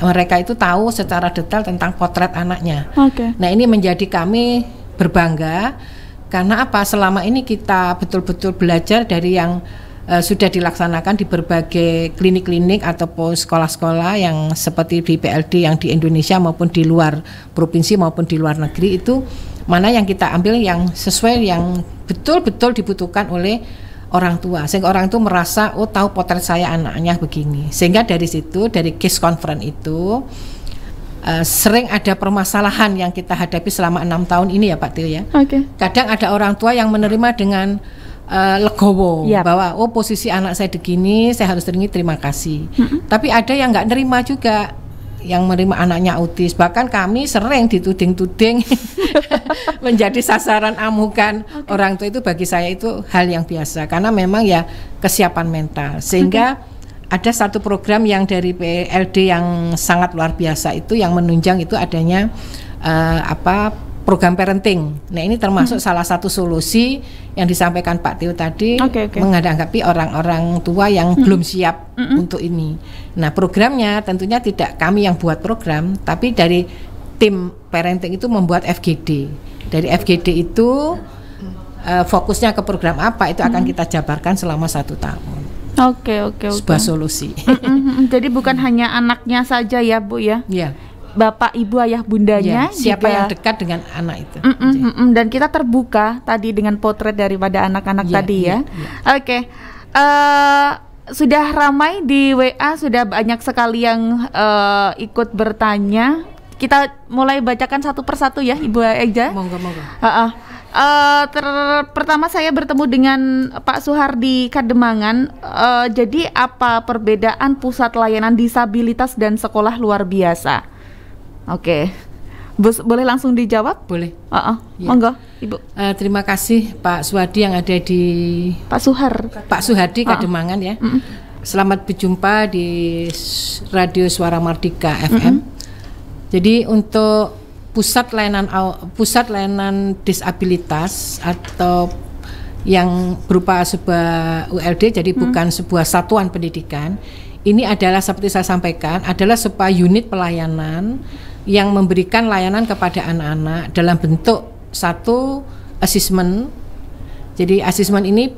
mereka itu tahu secara detail tentang potret anaknya. Nah ini menjadi kami berbangga. Karena apa? Selama ini kita betul-betul belajar dari yang sudah dilaksanakan di berbagai klinik-klinik ataupun sekolah-sekolah yang seperti di PLD yang di Indonesia maupun di luar provinsi maupun di luar negeri. Itu mana yang kita ambil yang sesuai, yang betul-betul dibutuhkan oleh orang tua, sehingga orang itu merasa oh tahu potret saya anaknya begini. Sehingga dari situ, dari case conference itu sering ada permasalahan yang kita hadapi selama 6 tahun ini ya Pak Tio ya. Kadang ada orang tua yang menerima dengan legowo bahwa oh posisi anak saya begini, saya harus terima kasih. Tapi ada yang nggak nerima juga, yang menerima anaknya autis. Bahkan kami sering dituding-tuding menjadi sasaran amukan orang tua. Itu bagi saya itu hal yang biasa karena memang ya kesiapan mental. Sehingga ada satu program yang dari PLD yang sangat luar biasa itu yang menunjang itu adanya program parenting. Nah ini termasuk salah satu solusi yang disampaikan Pak Tio tadi, menghadapi orang-orang tua yang belum siap untuk ini. Nah programnya tentunya tidak kami yang buat program, tapi dari tim parenting itu membuat FGD. Dari FGD itu fokusnya ke program apa itu akan kita jabarkan selama 1 tahun. Sebuah solusi. Jadi bukan hanya anaknya saja ya Bu ya? Iya. Bapak, ibu, ayah, bundanya, siapa juga yang dekat dengan anak itu. Dan kita terbuka tadi dengan potret daripada anak-anak tadi ya. Sudah ramai di WA, sudah banyak sekali yang ikut bertanya. Kita mulai bacakan satu persatu ya Ibu Eja. Monggo. Pertama saya bertemu dengan Pak Suhardi Kademangan. Jadi apa perbedaan pusat layanan disabilitas dan sekolah luar biasa? Boleh langsung dijawab? Boleh. Monggo, Ibu. Terima kasih Pak Suhardi yang ada di Pak Suhardi Kademangan ya. Selamat berjumpa di Radio Suara Mardika FM. Jadi untuk pusat layanan disabilitas atau yang berupa sebuah ULD, jadi bukan sebuah satuan pendidikan. Ini adalah seperti saya sampaikan, adalah sebuah unit pelayanan yang memberikan layanan kepada anak-anak dalam bentuk satu asesmen. Jadi asesmen ini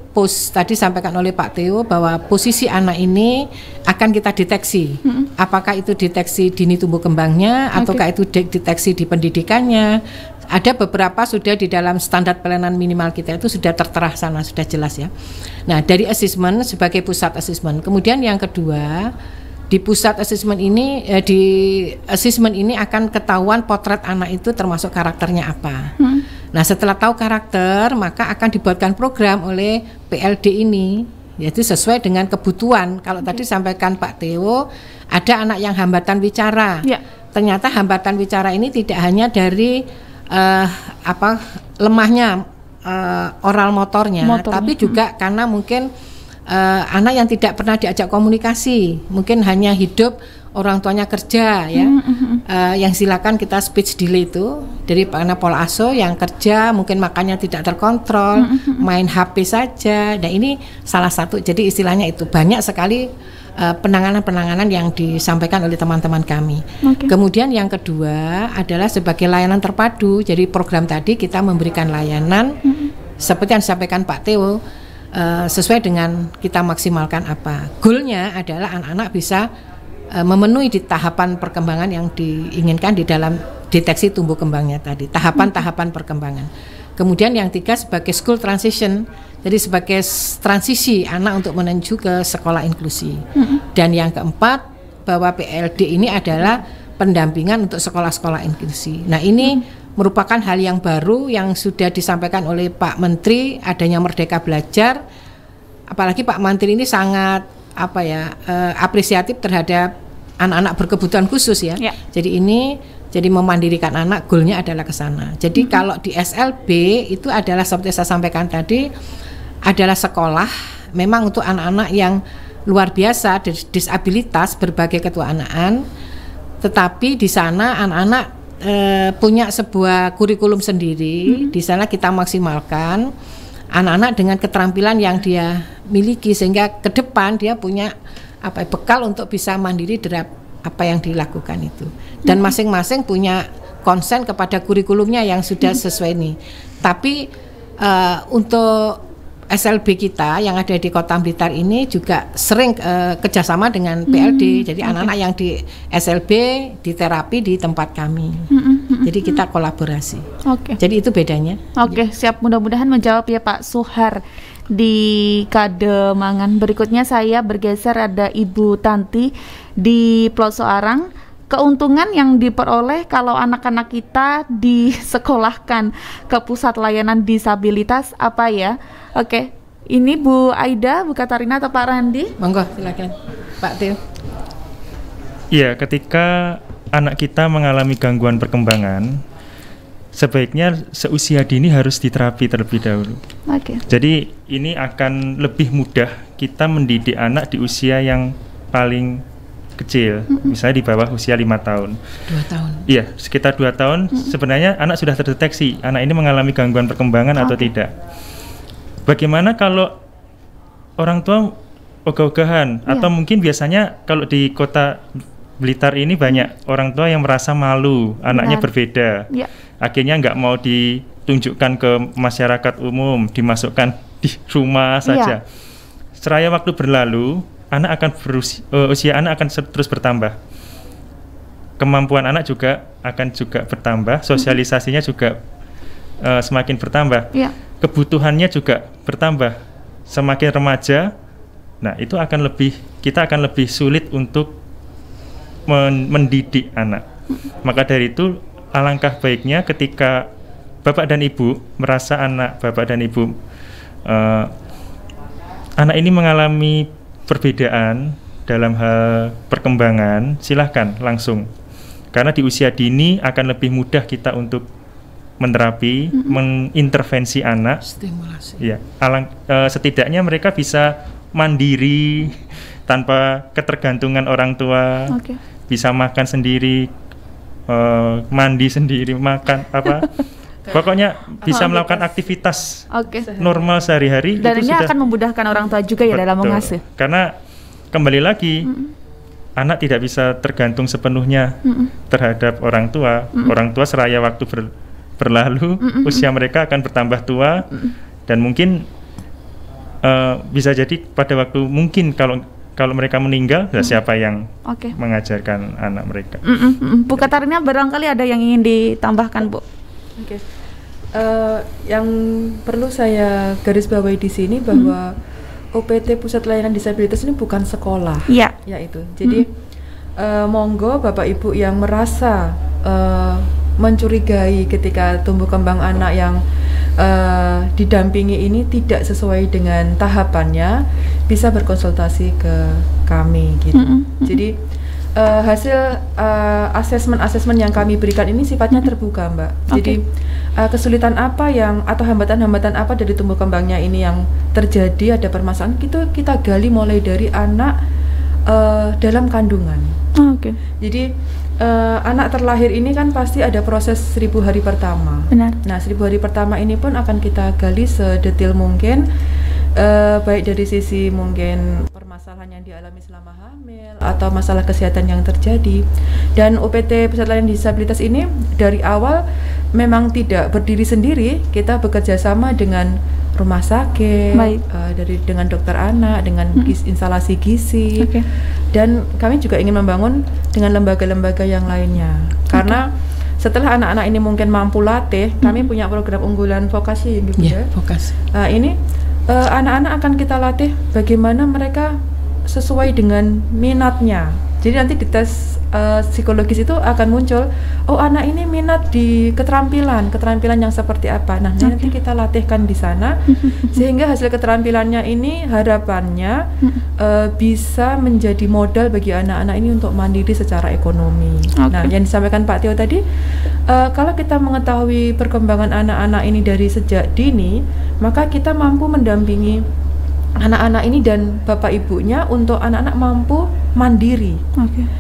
tadi sampaikan oleh Pak Tio bahwa posisi anak ini akan kita deteksi. Apakah itu deteksi dini tumbuh kembangnya ataukah itu deteksi di pendidikannya. Ada beberapa sudah di dalam standar pelayanan minimal kita itu sudah tertera sana, sudah jelas ya. Nah, dari asesmen sebagai pusat asesmen. Kemudian yang kedua, di pusat asesmen ini akan ketahuan potret anak itu termasuk karakternya apa. Nah setelah tahu karakter maka akan dibuatkan program oleh PLD ini, yaitu sesuai dengan kebutuhan. Kalau tadi sampaikan Pak Teo ada anak yang hambatan bicara, ternyata hambatan bicara ini tidak hanya dari lemahnya oral motornya, tapi juga karena mungkin anak yang tidak pernah diajak komunikasi, mungkin hanya hidup orang tuanya kerja ya, yang silakan kita speech delay itu dari karena pola asuh yang kerja mungkin makannya tidak terkontrol, main HP saja. Nah ini salah satu, jadi istilahnya itu banyak sekali penanganan-penanganan yang disampaikan oleh teman-teman kami. Kemudian yang kedua adalah sebagai layanan terpadu. Jadi program tadi kita memberikan layanan seperti yang disampaikan Pak Teo. Sesuai dengan kita maksimalkan apa. Goalnya adalah anak-anak bisa memenuhi di tahapan perkembangan yang diinginkan di dalam deteksi tumbuh kembangnya tadi, tahapan-tahapan perkembangan. Kemudian yang tiga sebagai school transition, jadi sebagai transisi anak untuk menuju ke sekolah inklusi. Dan yang keempat bahwa PLD ini adalah pendampingan untuk sekolah-sekolah inklusi. Nah ini merupakan hal yang baru yang sudah disampaikan oleh Pak Menteri, adanya Merdeka Belajar. Apalagi Pak Menteri ini sangat apresiatif terhadap anak-anak berkebutuhan khusus ya. Jadi ini jadi memandirikan anak, goalnya adalah ke sana. Jadi kalau di SLB itu adalah seperti saya sampaikan tadi, adalah sekolah memang untuk anak-anak yang luar biasa disabilitas berbagai ketuaan, tetapi di sana anak-anak punya sebuah kurikulum sendiri. Di sana kita maksimalkan anak-anak dengan keterampilan yang dia miliki sehingga ke depan dia punya bekal untuk bisa mandiri terhadap apa yang dilakukan itu. Dan masing-masing punya konsen kepada kurikulumnya yang sudah sesuai ini. Tapi untuk SLB kita yang ada di Kota Blitar ini juga sering kerjasama dengan PLD. Jadi anak-anak yang di SLB diterapi di tempat kami. Jadi kita kolaborasi. Jadi itu bedanya. Siap, mudah-mudahan menjawab ya Pak Suhar di Kademangan. Berikutnya saya bergeser, ada Ibu Tanti di Ploso Arang. Keuntungan yang diperoleh kalau anak-anak kita disekolahkan ke pusat layanan disabilitas apa ya? Ini Bu Aida, Bu Katarina atau Pak Randi? Monggo, silakan Pak Tio. Iya, ketika anak kita mengalami gangguan perkembangan, sebaiknya seusia dini harus diterapi terlebih dahulu. Jadi ini akan lebih mudah kita mendidik anak di usia yang paling kecil, misalnya di bawah usia 5 tahun. 2 tahun. Iya, sekitar 2 tahun sebenarnya anak sudah terdeteksi anak ini mengalami gangguan perkembangan atau tidak. Bagaimana kalau orang tua ogah-ogahan atau mungkin biasanya kalau di Kota Blitar ini banyak orang tua yang merasa malu anaknya berbeda. Akhirnya nggak mau ditunjukkan ke masyarakat umum, dimasukkan di rumah saja. Seraya waktu berlalu, anak akan usia anak akan terus bertambah, kemampuan anak juga akan bertambah, sosialisasinya juga semakin bertambah, kebutuhannya juga bertambah, semakin remaja. Nah itu kita akan lebih sulit untuk mendidik anak. Maka dari itu alangkah baiknya ketika bapak dan ibu merasa anak bapak dan ibu anak ini mengalami perbedaan dalam hal perkembangan, silahkan langsung. Karena di usia dini akan lebih mudah kita untuk menerapi, mengintervensi anak. Stimulasi. Ya, setidaknya mereka bisa mandiri tanpa ketergantungan orang tua, bisa makan sendiri, mandi sendiri, makan pokoknya bisa melakukan aktivitas normal sehari-hari. Dan ini akan memudahkan orang tua juga ya dalam mengasuh. Karena kembali lagi anak tidak bisa tergantung sepenuhnya terhadap orang tua. Orang tua seraya waktu berlalu, usia mereka akan bertambah tua dan mungkin bisa jadi pada waktu mungkin kalau mereka meninggal, siapa yang mengajarkan anak mereka? Bu Katarina, barangkali ada yang ingin ditambahkan, Bu? Yang perlu saya garis bawahi di sini bahwa OPT Pusat Layanan Disabilitas ini bukan sekolah, yaitu. Jadi monggo Bapak Ibu yang merasa mencurigai ketika tumbuh kembang anak yang didampingi ini tidak sesuai dengan tahapannya, bisa berkonsultasi ke kami gitu. Jadi hasil asesmen yang kami berikan ini sifatnya terbuka, Mbak. Jadi kesulitan apa atau hambatan-hambatan apa dari tumbuh kembangnya ini yang terjadi, ada permasalahan, itu kita gali mulai dari anak dalam kandungan. Jadi anak terlahir ini kan pasti ada proses 1000 hari pertama. Nah, 1000 hari pertama ini pun akan kita gali sedetail mungkin, baik dari sisi mungkin permasalahan yang dialami selama hamil atau masalah kesehatan yang terjadi. Dan UPT Pusat Layanan Disabilitas ini dari awal memang tidak berdiri sendiri, kita bekerja sama dengan rumah sakit, dengan dokter anak, dengan instalasi gizi, dan kami juga ingin membangun dengan lembaga-lembaga yang lainnya. Karena setelah anak-anak ini mungkin mampu latih, kami punya program unggulan vokasi, gitu ya. Vokasi. Ini anak-anak akan kita latih bagaimana mereka sesuai dengan minatnya. Jadi nanti di tes psikologis itu akan muncul, oh anak ini minat di keterampilan yang seperti apa. Nah, nanti kita latihkan di sana sehingga hasil keterampilannya ini harapannya bisa menjadi modal bagi anak-anak ini untuk mandiri secara ekonomi. Nah, yang disampaikan Pak Tio tadi, kalau kita mengetahui perkembangan anak-anak ini dari sejak dini, maka kita mampu mendampingi anak-anak ini dan bapak ibunya untuk anak-anak mampu mandiri.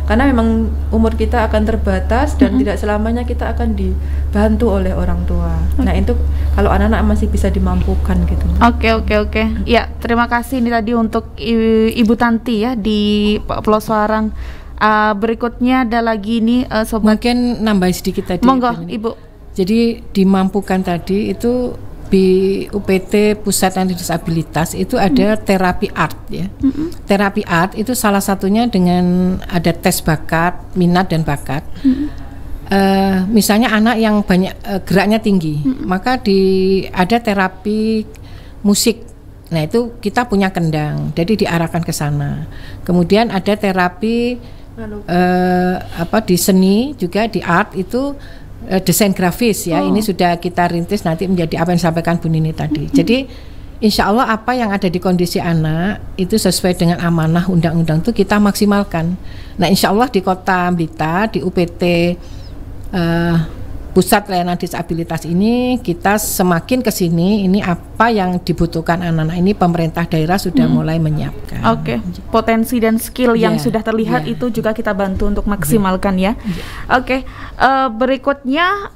Karena memang umur kita akan terbatas dan tidak selamanya kita akan dibantu oleh orang tua. Nah, itu kalau anak-anak masih bisa dimampukan gitu. Oke. Ya, terima kasih ini tadi untuk Ibu Tanti ya di Ploso Arang. Berikutnya ada lagi nih sobat. Mungkin nambah sedikit tadi. Monggo, Ibu. Jadi dimampukan tadi itu di UPT Pusat Layanan Disabilitas itu ada terapi art ya. Terapi art itu salah satunya dengan ada tes bakat, minat dan bakat. Misalnya anak yang banyak geraknya tinggi, maka ada terapi musik. Nah itu kita punya kendang, jadi diarahkan ke sana. Kemudian ada terapi di seni juga, di art itu desain grafis ya. Ini sudah kita rintis nanti menjadi apa yang disampaikan Bu Nini tadi. Jadi insya Allah apa yang ada di kondisi anak itu sesuai dengan amanah undang-undang itu kita maksimalkan. Nah insya Allah di Kota Blitar, di UPT Pusat Layanan Disabilitas ini kita semakin ke sini, ini apa yang dibutuhkan anak-anak ini pemerintah daerah sudah mulai menyiapkan. Oke, potensi dan skill yang sudah terlihat itu juga kita bantu untuk maksimalkan ya. Oke, berikutnya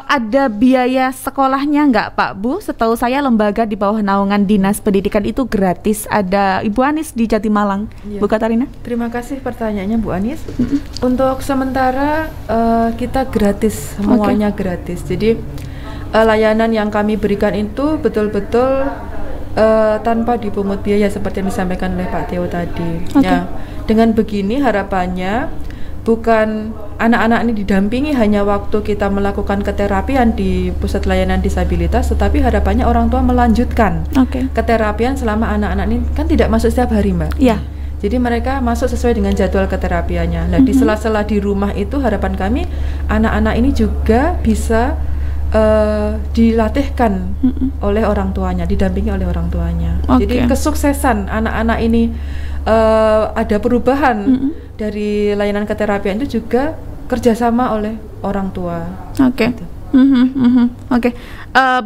ada biaya sekolahnya nggak Pak Bu? Setahu saya lembaga di bawah naungan Dinas Pendidikan itu gratis. Ada Ibu Anis di Jatimalang, Bu Katarina. Terima kasih pertanyaannya Bu Anis. Untuk sementara kita gratis, semuanya gratis. Jadi layanan yang kami berikan itu betul-betul tanpa dipungut biaya seperti yang disampaikan oleh Pak Theo tadi. Ya, dengan begini harapannya bukan anak-anak ini didampingi hanya waktu kita melakukan keterapian di pusat layanan disabilitas, tetapi harapannya orang tua melanjutkan keterapian selama anak-anak ini kan tidak masuk setiap hari, Mbak. Iya. Jadi mereka masuk sesuai dengan jadwal keterapiannya. Nah, di sela-sela di rumah itu harapan kami anak-anak ini juga bisa dilatihkan oleh orang tuanya, didampingi oleh orang tuanya. Jadi kesuksesan anak-anak ini ada perubahan dari layanan keterapian itu juga kerjasama oleh orang tua. Gitu.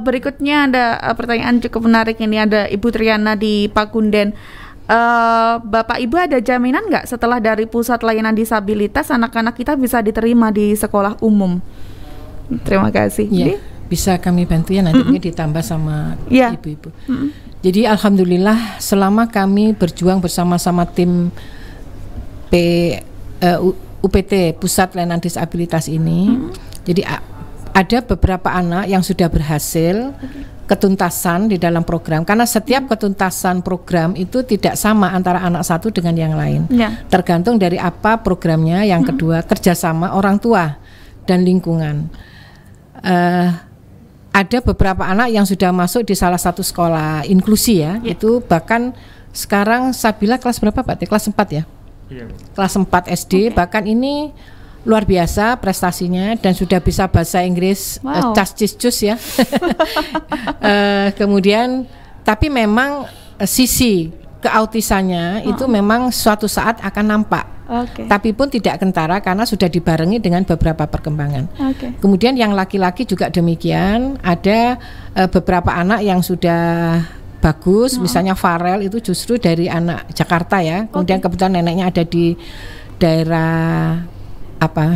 Berikutnya ada pertanyaan cukup menarik ini, ada Ibu Triana di Pakunden. Bapak Ibu ada jaminan nggak setelah dari pusat layanan disabilitas anak-anak kita bisa diterima di sekolah umum? Terima kasih. Ya, bisa kami bantu ya nanti mungkin ditambah sama ibu-ibu. Jadi alhamdulillah selama kami berjuang bersama-sama tim UPT Pusat Layanan Disabilitas ini, jadi ada beberapa anak yang sudah berhasil ketuntasan di dalam program, karena setiap ketuntasan program itu tidak sama antara anak satu dengan yang lain, tergantung dari apa programnya. Yang kedua kerjasama orang tua dan lingkungan. Ada beberapa anak yang sudah masuk di salah satu sekolah inklusi ya, itu bahkan sekarang Sabila kelas berapa Pak? Kelas 4 ya? Kelas 4 SD, bahkan ini luar biasa prestasinya dan sudah bisa bahasa Inggris cas-cis-cus ya. Kemudian tapi memang sisi keautisannya itu memang suatu saat akan nampak. Tapi pun tidak kentara karena sudah dibarengi dengan beberapa perkembangan. Kemudian yang laki-laki juga demikian, ada beberapa anak yang sudah bagus, misalnya Farel itu justru dari anak Jakarta ya. Kemudian kebetulan neneknya ada di daerah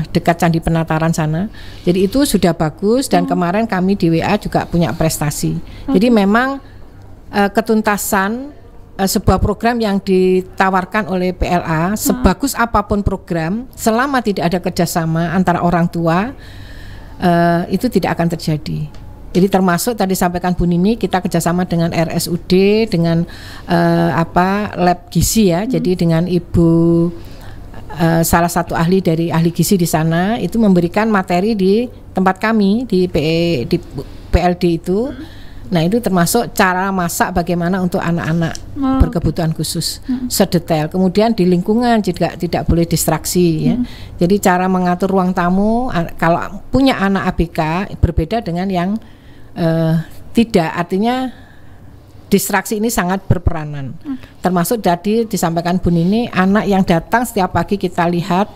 dekat Candi Penataran sana. Jadi itu sudah bagus dan kemarin kami di WA juga punya prestasi. Jadi memang ketuntasan sebuah program yang ditawarkan oleh PLA, sebagus apapun program, selama tidak ada kerjasama antara orang tua, itu tidak akan terjadi. Jadi termasuk tadi sampaikan Bu Nini, kita kerjasama dengan RSUD, dengan lab gizi ya. Jadi dengan Ibu salah satu ahli dari ahli gizi di sana itu memberikan materi di tempat kami di PLD itu. Nah itu termasuk cara masak bagaimana untuk anak-anak berkebutuhan khusus sedetail. Kemudian di lingkungan juga tidak boleh distraksi ya. Jadi cara mengatur ruang tamu kalau punya anak ABK berbeda dengan yang tidak, artinya distraksi ini sangat berperanan. Termasuk tadi disampaikan Bu Nini, anak yang datang setiap pagi kita lihat,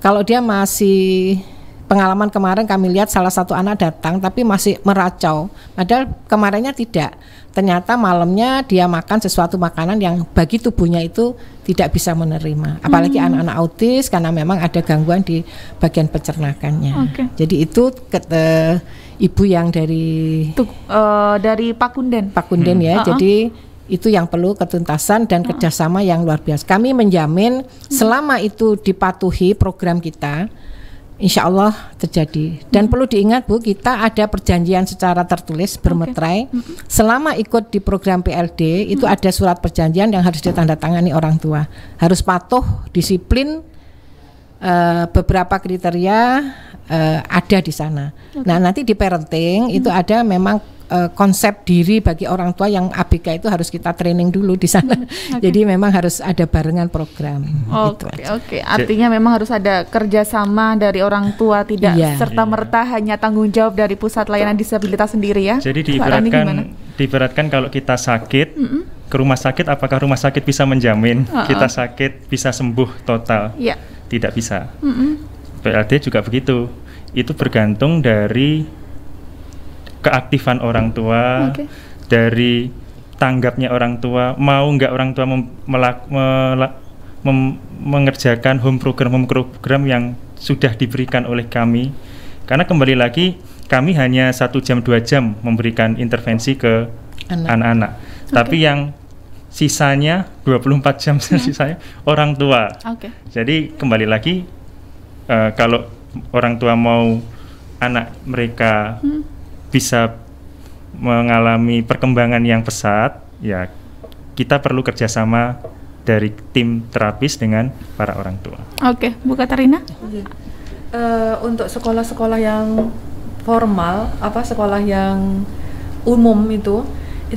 kalau dia masih, pengalaman kemarin kami lihat salah satu anak datang tapi masih meracau, padahal kemarinnya tidak. Ternyata malamnya dia makan sesuatu makanan yang bagi tubuhnya itu tidak bisa menerima. Apalagi anak-anak autis karena memang ada gangguan di bagian pencernakannya. Jadi itu ibu yang dari Pakunden ya. Jadi itu yang perlu ketuntasan dan kerjasama yang luar biasa. Kami menjamin selama itu dipatuhi program kita, insya Allah terjadi. Dan perlu diingat Bu, kita ada perjanjian secara tertulis bermeterai. Selama ikut di program PLD itu ada surat perjanjian yang harus ditandatangani orang tua. Harus patuh, disiplin, beberapa kriteria ada di sana. Nah nanti di parenting itu ada memang konsep diri bagi orang tua yang ABK itu harus kita training dulu di sana. Jadi memang harus ada barengan program. Oke. Artinya memang harus ada kerjasama dari orang tua, tidak serta merta hanya tanggung jawab dari pusat layanan disabilitas sendiri ya. Jadi diibaratkan kalau kita sakit ke rumah sakit, apakah rumah sakit bisa menjamin kita sakit bisa sembuh total? Tidak bisa. PLD juga begitu. Itu bergantung dari keaktifan orang tua, dari tanggapnya orang tua, mau nggak orang tua mengerjakan home program yang sudah diberikan oleh kami. Karena kembali lagi kami hanya 1 jam 2 jam memberikan intervensi ke anak-anak, tapi yang sisanya 24 jam sisanya orang tua. Jadi kembali lagi kalau orang tua mau anak mereka bisa mengalami perkembangan yang pesat, ya kita perlu kerjasama dari tim terapis dengan para orang tua. Oke, Bu Katarina. Untuk sekolah-sekolah yang formal, sekolah yang umum itu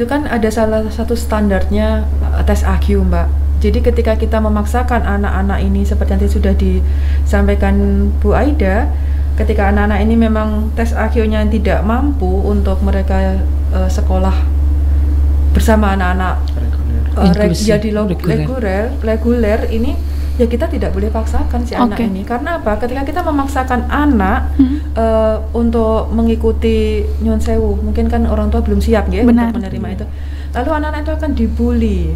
kan ada salah satu standarnya tes IQ, Mbak. Jadi ketika kita memaksakan anak-anak ini seperti yang sudah disampaikan Bu Aida, ketika anak-anak ini memang tes IQ-nya tidak mampu untuk mereka sekolah bersama anak-anak reguler ini, ya kita tidak boleh paksakan si anak ini. Karena apa? Ketika kita memaksakan anak untuk mengikuti nyun sewu, mungkin kan orang tua belum siap ya untuk menerima itu. Lalu anak-anak itu akan dibully,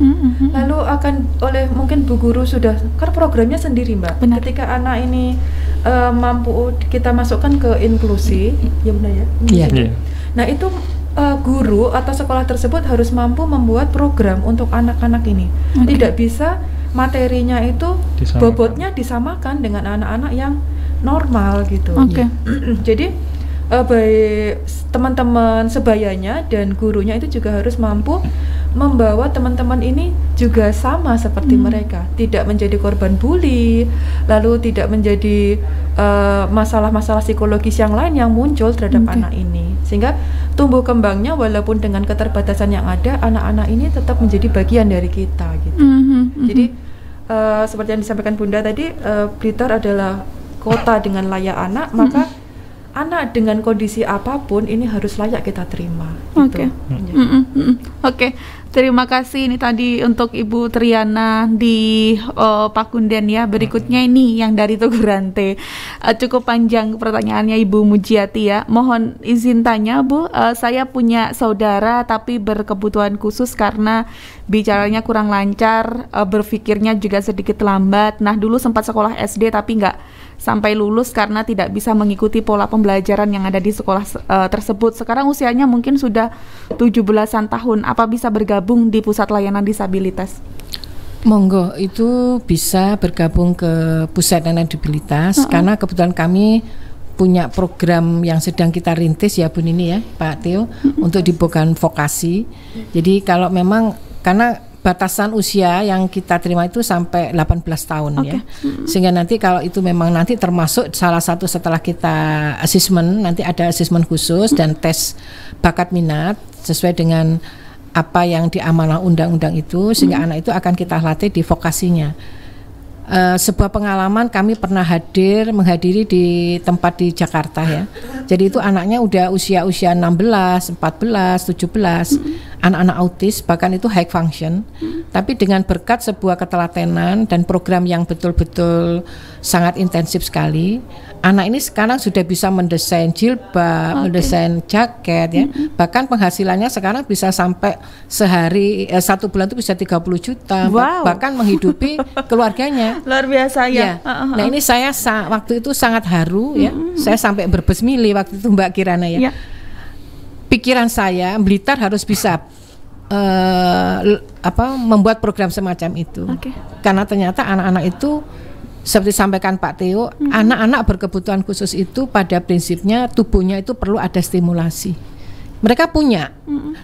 lalu akan oleh mungkin bu guru sudah, kan programnya sendiri Mbak. Ketika anak ini mampu kita masukkan ke inklusi, ya benar ya? Yeah. Nah itu guru atau sekolah tersebut harus mampu membuat program untuk anak-anak ini. Tidak bisa materinya itu bobotnya disamakan dengan anak-anak yang normal gitu. Jadi baik teman-teman sebayanya dan gurunya itu juga harus mampu membawa teman-teman ini juga sama seperti mereka, tidak menjadi korban bully, lalu tidak menjadi masalah-masalah psikologis yang lain yang muncul terhadap anak ini, sehingga tumbuh kembangnya walaupun dengan keterbatasan yang ada, anak-anak ini tetap menjadi bagian dari kita gitu. Jadi seperti yang disampaikan Bunda tadi, Blitar adalah kota dengan layak anak, maka anak dengan kondisi apapun ini harus layak kita terima. Oke. Terima kasih ini tadi untuk Ibu Triana di Pakunden ya. Berikutnya ini yang dari Tugurante. Cukup panjang pertanyaannya Ibu Mujiati ya. Mohon izin tanya Bu, saya punya saudara tapi berkebutuhan khusus karena bicaranya kurang lancar, berpikirnya juga sedikit lambat. Nah dulu sempat sekolah SD tapi nggak sampai lulus karena tidak bisa mengikuti pola pembelajaran yang ada di sekolah tersebut. Sekarang usianya mungkin sudah 17-an tahun. Apa bisa bergabung di pusat layanan disabilitas? Monggo, itu bisa bergabung ke pusat layanan disabilitas karena kebetulan kami punya program yang sedang kita rintis ya Bu Nini ya, Pak Theo, untuk di bukan vokasi. Jadi kalau memang karena batasan usia yang kita terima itu sampai 18 tahun ya. Sehingga nanti kalau itu memang nanti termasuk salah satu setelah kita asesmen, nanti ada asesmen khusus dan tes bakat minat sesuai dengan apa yang diamanah undang-undang itu, sehingga anak itu akan kita latih di vokasinya. Sebuah pengalaman kami pernah menghadiri di tempat di Jakarta ya. Jadi itu anaknya udah usia 16, 14, 17, anak-anak autis, bahkan itu high function. Tapi dengan berkat sebuah ketelatenan dan program yang betul-betul sangat intensif sekali, anak ini sekarang sudah bisa mendesain jilbab, mendesain jaket ya. Bahkan penghasilannya sekarang bisa sampai sehari 1 bulan itu bisa 30 juta, bahkan menghidupi keluarganya. Luar biasa ya. Nah ini saya waktu itu sangat haru ya. Saya sampai berbesmili waktu itu Mbak Kirana ya. Pikiran saya Blitar harus bisa membuat program semacam itu. Karena ternyata anak-anak itu seperti sampaikan Pak Theo, anak-anak berkebutuhan khusus itu pada prinsipnya tubuhnya itu perlu ada stimulasi. Mereka punya,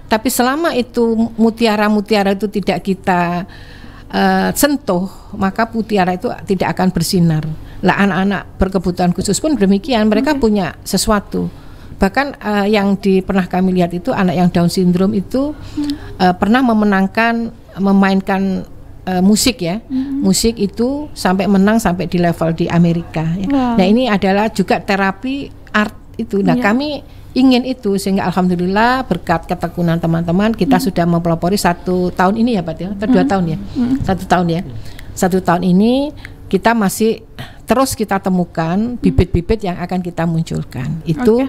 tapi selama itu mutiara-mutiara itu tidak kita sentuh, maka mutiara itu tidak akan bersinar. Lah anak-anak berkebutuhan khusus pun demikian, mereka punya sesuatu. Bahkan yang pernah kami lihat itu anak yang Down syndrome itu pernah memainkan musik ya, musik itu sampai menang sampai di level di Amerika ya. Nah ini adalah juga terapi art itu. Nah kami ingin itu, sehingga alhamdulillah berkat ketekunan teman-teman kita sudah mempelopori 1 tahun ini ya Pak ya, atau 2 tahun ya, 1 tahun ya, 1 tahun ini kita masih terus kita temukan bibit-bibit yang akan kita munculkan. Itu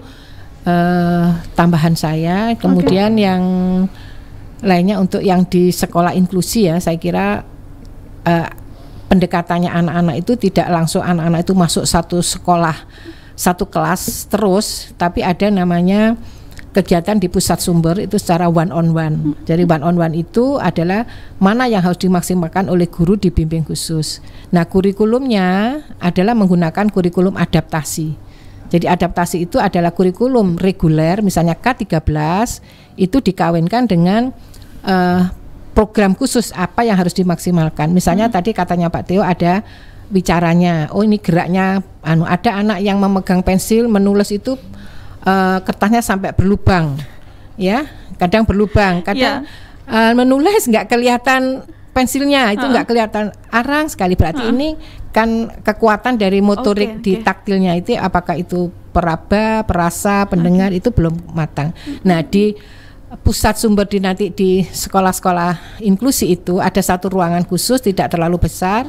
tambahan saya. Kemudian yang lainnya untuk yang di sekolah inklusi ya, saya kira pendekatannya anak-anak itu tidak langsung anak-anak itu masuk satu sekolah, satu kelas terus, tapi ada namanya kegiatan di pusat sumber itu secara one on one. Jadi one on one itu adalah mana yang harus dimaksimalkan oleh guru dibimbing khusus. Nah kurikulumnya adalah menggunakan kurikulum adaptasi. Jadi adaptasi itu adalah kurikulum reguler, misalnya K13 itu dikawinkan dengan program khusus apa yang harus dimaksimalkan. Misalnya tadi katanya Pak Theo ada bicaranya, oh ini geraknya, ada anak yang memegang pensil menulis itu kertasnya sampai berlubang, ya, kadang berlubang, kadang menulis nggak kelihatan pensilnya, itu nggak kelihatan, arang sekali. Berarti ini kan kekuatan dari motorik di taktilnya itu, apakah itu peraba, perasa, pendengar itu belum matang. Nah di pusat sumber nanti di sekolah-sekolah inklusi itu ada satu ruangan khusus tidak terlalu besar,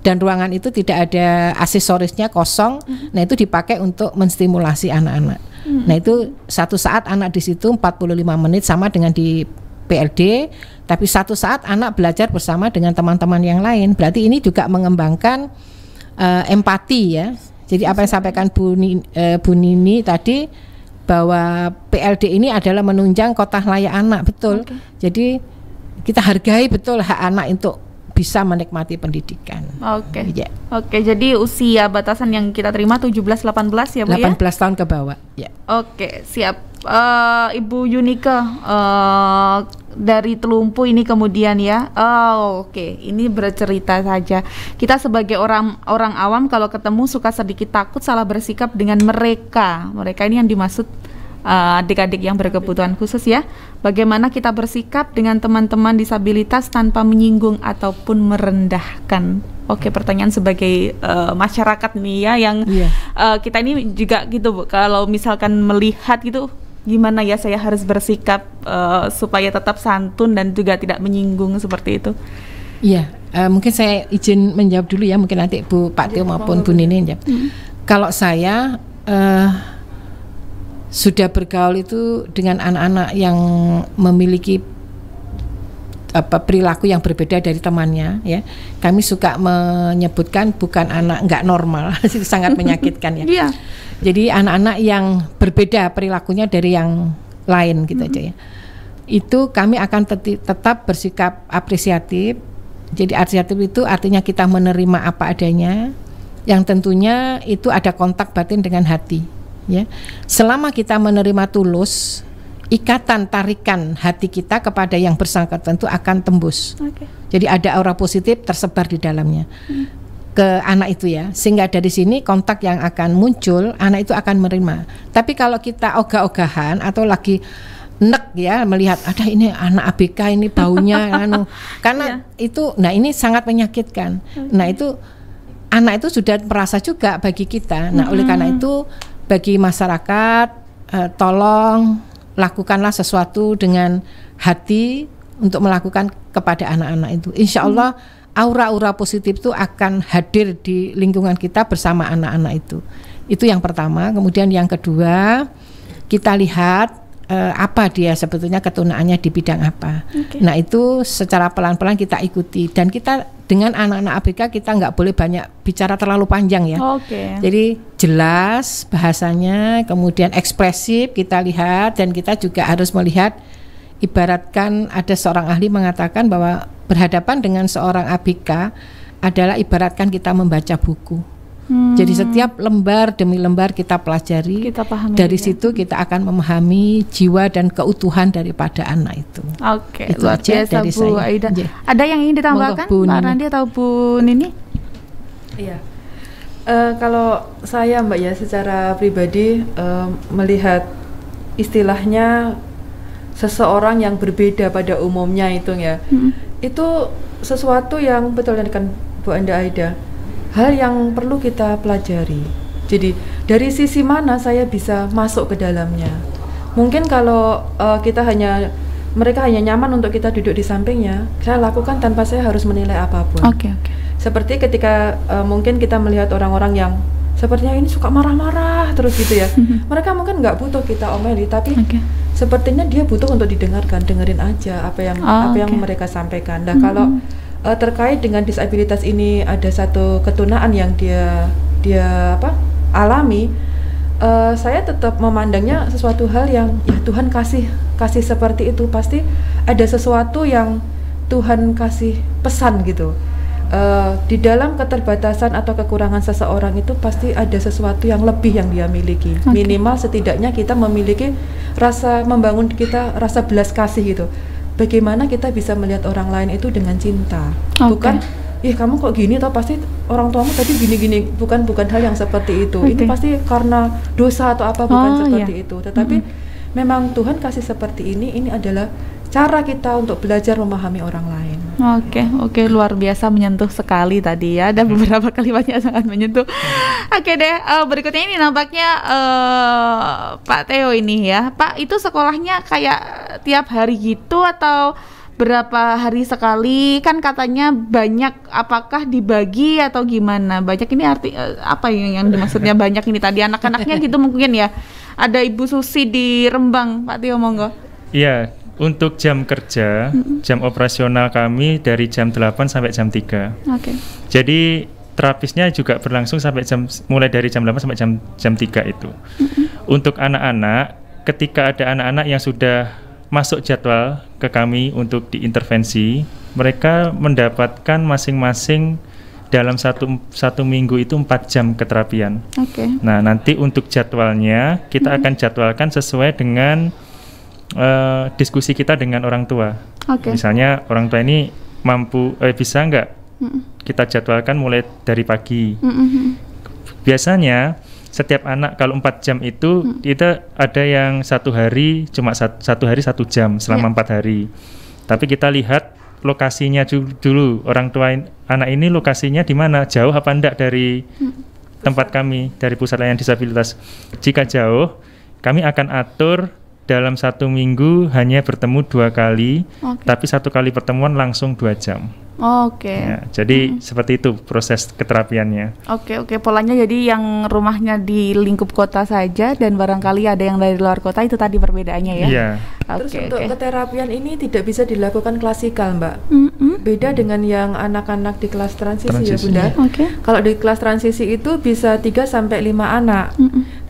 dan ruangan itu tidak ada aksesorisnya, kosong. Nah itu dipakai untuk menstimulasi anak-anak. Nah itu satu saat anak di situ 45 menit sama dengan di PLD, tapi satu saat anak belajar bersama dengan teman-teman yang lain. Berarti ini juga mengembangkan empati ya. Jadi apa yang sampaikan Bu Nini tadi, bahwa PLD ini adalah menunjang kota layak anak, betul. Jadi kita hargai betul hak anak untuk bisa menikmati pendidikan. Oke, jadi usia batasan yang kita terima 17-18 ya Bu 18 tahun ke bawah ya. Oke, siap. Ibu Yunika dari Telumpu ini kemudian ya. Ini bercerita saja. Kita sebagai orang awam kalau ketemu suka sedikit takut salah bersikap dengan mereka. Mereka ini yang dimaksud adik-adik yang berkebutuhan khusus ya. Bagaimana kita bersikap dengan teman-teman disabilitas tanpa menyinggung ataupun merendahkan. Oke, pertanyaan sebagai masyarakat nih ya yang kita ini juga gitu Bu. Kalau misalkan melihat gitu, gimana ya saya harus bersikap supaya tetap santun dan juga tidak menyinggung seperti itu. Iya, mungkin saya izin menjawab dulu ya, mungkin nanti Pak Theo maupun Bu Nini jawab. Kalau saya sudah bergaul itu dengan anak-anak yang memiliki perilaku yang berbeda dari temannya ya. Kami suka menyebutkan bukan anak nggak normal, sangat menyakitkan ya. Jadi anak-anak yang berbeda perilakunya dari yang lain gitu aja ya. Itu kami akan tetap bersikap apresiatif. Jadi apresiatif itu artinya kita menerima apa adanya, yang tentunya itu ada kontak batin dengan hati ya. Selama kita menerima tulus, ikatan tarikan hati kita kepada yang bersangkutan itu akan tembus. Jadi ada aura positif tersebar di dalamnya ke anak itu ya, sehingga dari sini kontak yang akan muncul anak itu akan menerima. Tapi kalau kita ogah-ogahan atau lagi nek ya melihat ada ini anak ABK ini baunya karena itu, nah ini sangat menyakitkan. Nah itu anak itu sudah merasa juga bagi kita. Nah oleh karena itu bagi masyarakat tolong lakukanlah sesuatu dengan hati untuk melakukan kepada anak-anak itu. Insya Allah aura-aura positif itu akan hadir di lingkungan kita bersama anak-anak itu. Itu yang pertama. Kemudian yang kedua, kita lihat apa dia sebetulnya ketunaannya di bidang apa. Nah itu secara pelan-pelan kita ikuti, dan kita dengan anak-anak ABK kita nggak boleh banyak bicara terlalu panjang ya. Jadi jelas bahasanya, kemudian ekspresif kita lihat, dan kita juga harus melihat, ibaratkan ada seorang ahli mengatakan bahwa berhadapan dengan seorang ABK adalah ibaratkan kita membaca buku. Jadi setiap lembar demi lembar kita pelajari, Kita pahami dari juga. situ kita akan memahami jiwa dan keutuhan daripada anak itu. Oke, Itu luar aja biasa dari Bu saya. Aida. Iya. Ada yang ingin ditambahkan Monggo, Bu Pak Nini. Randi atau Bu Nini? Iya. Kalau saya Mbak ya secara pribadi melihat istilahnya seseorang yang berbeda pada umumnya itu ya, itu sesuatu yang betul kan Bu Aida, hal yang perlu kita pelajari. Jadi dari sisi mana saya bisa masuk ke dalamnya? Mungkin kalau mereka hanya nyaman untuk kita duduk di sampingnya, saya lakukan tanpa saya harus menilai apapun. Oke. Seperti ketika mungkin kita melihat orang-orang yang sepertinya ini suka marah-marah terus gitu ya. Mereka mungkin nggak butuh kita omeli, tapi sepertinya dia butuh untuk didengarkan, dengerin aja apa yang mereka sampaikan. Nah, kalau terkait dengan disabilitas ini ada satu ketunaan yang dia alami, saya tetap memandangnya sesuatu hal yang ya Tuhan kasih seperti itu. Pasti ada sesuatu yang Tuhan kasih pesan gitu. Di dalam keterbatasan atau kekurangan seseorang itu pasti ada sesuatu yang lebih yang dia miliki. Minimal setidaknya kita memiliki membangun kita rasa belas kasih gitu. Bagaimana kita bisa melihat orang lain itu dengan cinta, bukan kamu kok gini, atau pasti orang tuamu tadi gini-gini, bukan hal yang seperti itu. Ini pasti karena dosa atau apa, bukan seperti itu. Tetapi memang Tuhan kasih seperti ini adalah cara kita untuk belajar memahami orang lain. Oke, luar biasa, menyentuh sekali tadi ya. Ada beberapa kalimatnya sangat menyentuh. Oke deh, berikutnya ini nampaknya Pak Theo ini ya. Pak, itu sekolahnya kayak tiap hari gitu atau berapa hari sekali? Kan katanya banyak, apakah dibagi atau gimana? Banyak ini arti apa yang dimaksudnya banyak ini tadi? Anak-anaknya gitu mungkin ya. Ada Ibu Susi di Rembang, Pak Theo, monggo. Iya. Untuk jam kerja, jam operasional kami dari jam 8 sampai jam 3. Jadi terapisnya juga berlangsung mulai dari jam 8 sampai jam 3 itu. Untuk anak-anak, ketika ada anak-anak yang sudah masuk jadwal ke kami untuk diintervensi, mereka mendapatkan masing-masing dalam satu minggu itu 4 jam keterapian. Nah, nanti untuk jadwalnya kita akan jadwalkan sesuai dengan diskusi kita dengan orang tua. Misalnya orang tua ini bisa nggak kita jadwalkan mulai dari pagi. Biasanya setiap anak kalau 4 jam itu kita ada yang satu hari cuma satu hari 1 jam selama 4 hari. Tapi kita lihat lokasinya dulu, orang tua anak ini lokasinya di mana, jauh apa enggak dari tempat kami, dari pusat layanan disabilitas. Jika jauh, kami akan atur dalam 1 minggu hanya bertemu 2 kali, tapi 1 kali pertemuan langsung 2 jam. Ya, jadi seperti itu proses keterapiannya. Oke, polanya jadi yang rumahnya di lingkup kota saja dan barangkali ada yang dari luar kota, itu tadi perbedaannya ya. Iya. Terus untuk keterapian ini tidak bisa dilakukan klasikal, Mbak. Beda dengan yang anak-anak di kelas transisi. Ya Bunda. Kalau di kelas transisi itu bisa 3 sampai 5 anak.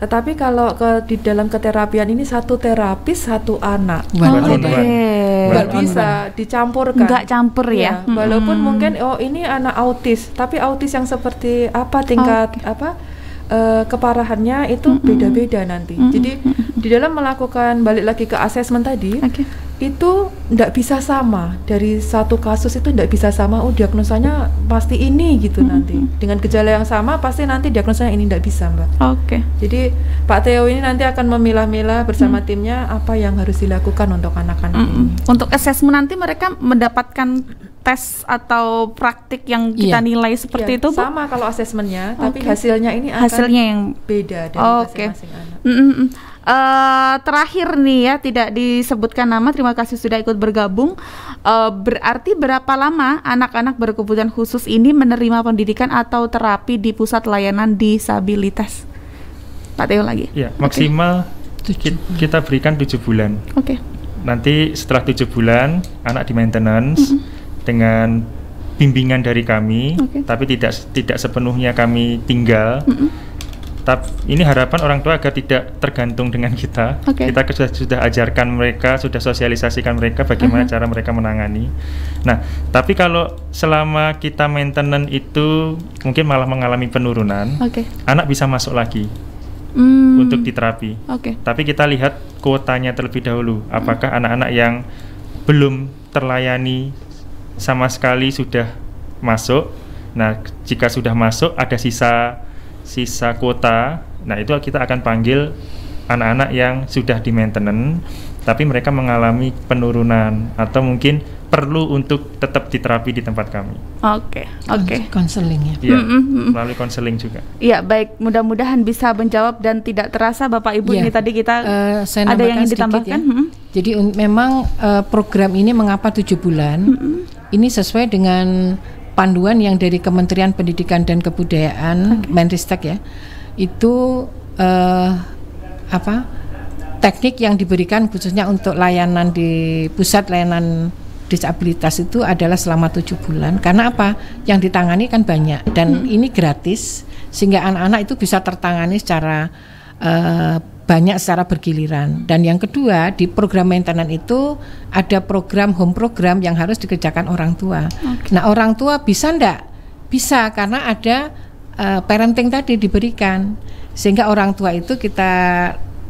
Tetapi kalau di dalam keterapian ini 1 terapis 1 anak. Nggak bisa dicampurkan. Nggak campur ya. Walaupun mungkin ini anak autis, tapi autis yang seperti apa tingkat keparahannya itu beda-beda nanti. Jadi di dalam melakukan balik lagi ke asesmen tadi, itu tidak bisa sama, dari satu kasus itu tidak bisa sama. Diagnosanya pasti ini gitu nanti. Dengan gejala yang sama pasti nanti diagnosanya ini tidak bisa, Mbak. Jadi Pak Theo ini nanti akan memilah-milah bersama timnya apa yang harus dilakukan untuk anak-anak ini. Untuk asesmen nanti mereka mendapatkan tes atau praktik yang kita nilai seperti itu, Bu? Sama kalau asesmennya, tapi hasilnya ini akan yang beda dari masing-masing anak. Terakhir nih ya, tidak disebutkan nama, terima kasih sudah ikut bergabung. Berarti berapa lama anak-anak berkebutuhan khusus ini menerima pendidikan atau terapi di pusat layanan disabilitas? Pak Theo lagi. Ya, maksimal kita berikan 7 bulan. Nanti setelah 7 bulan anak di maintenance dengan bimbingan dari kami, tapi tidak sepenuhnya kami tinggal. Ini harapan orang tua agar tidak tergantung dengan kita. Kita sudah ajarkan mereka, sudah sosialisasikan mereka bagaimana cara mereka menangani. Nah, tapi kalau selama kita maintenance itu mungkin malah mengalami penurunan, anak bisa masuk lagi untuk diterapi. Tapi kita lihat kuotanya terlebih dahulu. Apakah anak-anak yang belum terlayani sama sekali sudah masuk? Nah, jika sudah masuk ada sisa kuota, nah itu kita akan panggil anak-anak yang sudah di maintenance tapi mereka mengalami penurunan atau mungkin perlu untuk tetap diterapi di tempat kami. Konseling ya. Iya, melalui konseling juga. Iya, baik, mudah-mudahan bisa menjawab dan tidak terasa Bapak Ibu ini tadi kita ada yang ingin ditambahkan. Jadi memang program ini mengapa 7 bulan? Ini sesuai dengan panduan yang dari Kementerian Pendidikan dan Kebudayaan, Menristek ya, itu teknik yang diberikan khususnya untuk layanan di pusat layanan disabilitas itu adalah selama 7 bulan. Karena apa? Yang ditangani kan banyak dan ini gratis sehingga anak-anak itu bisa tertangani secara banyak secara bergiliran. Dan yang kedua, di program maintenance itu ada program home program yang harus dikerjakan orang tua. Nah, orang tua bisa enggak? Bisa, karena ada parenting tadi diberikan. Sehingga orang tua itu kita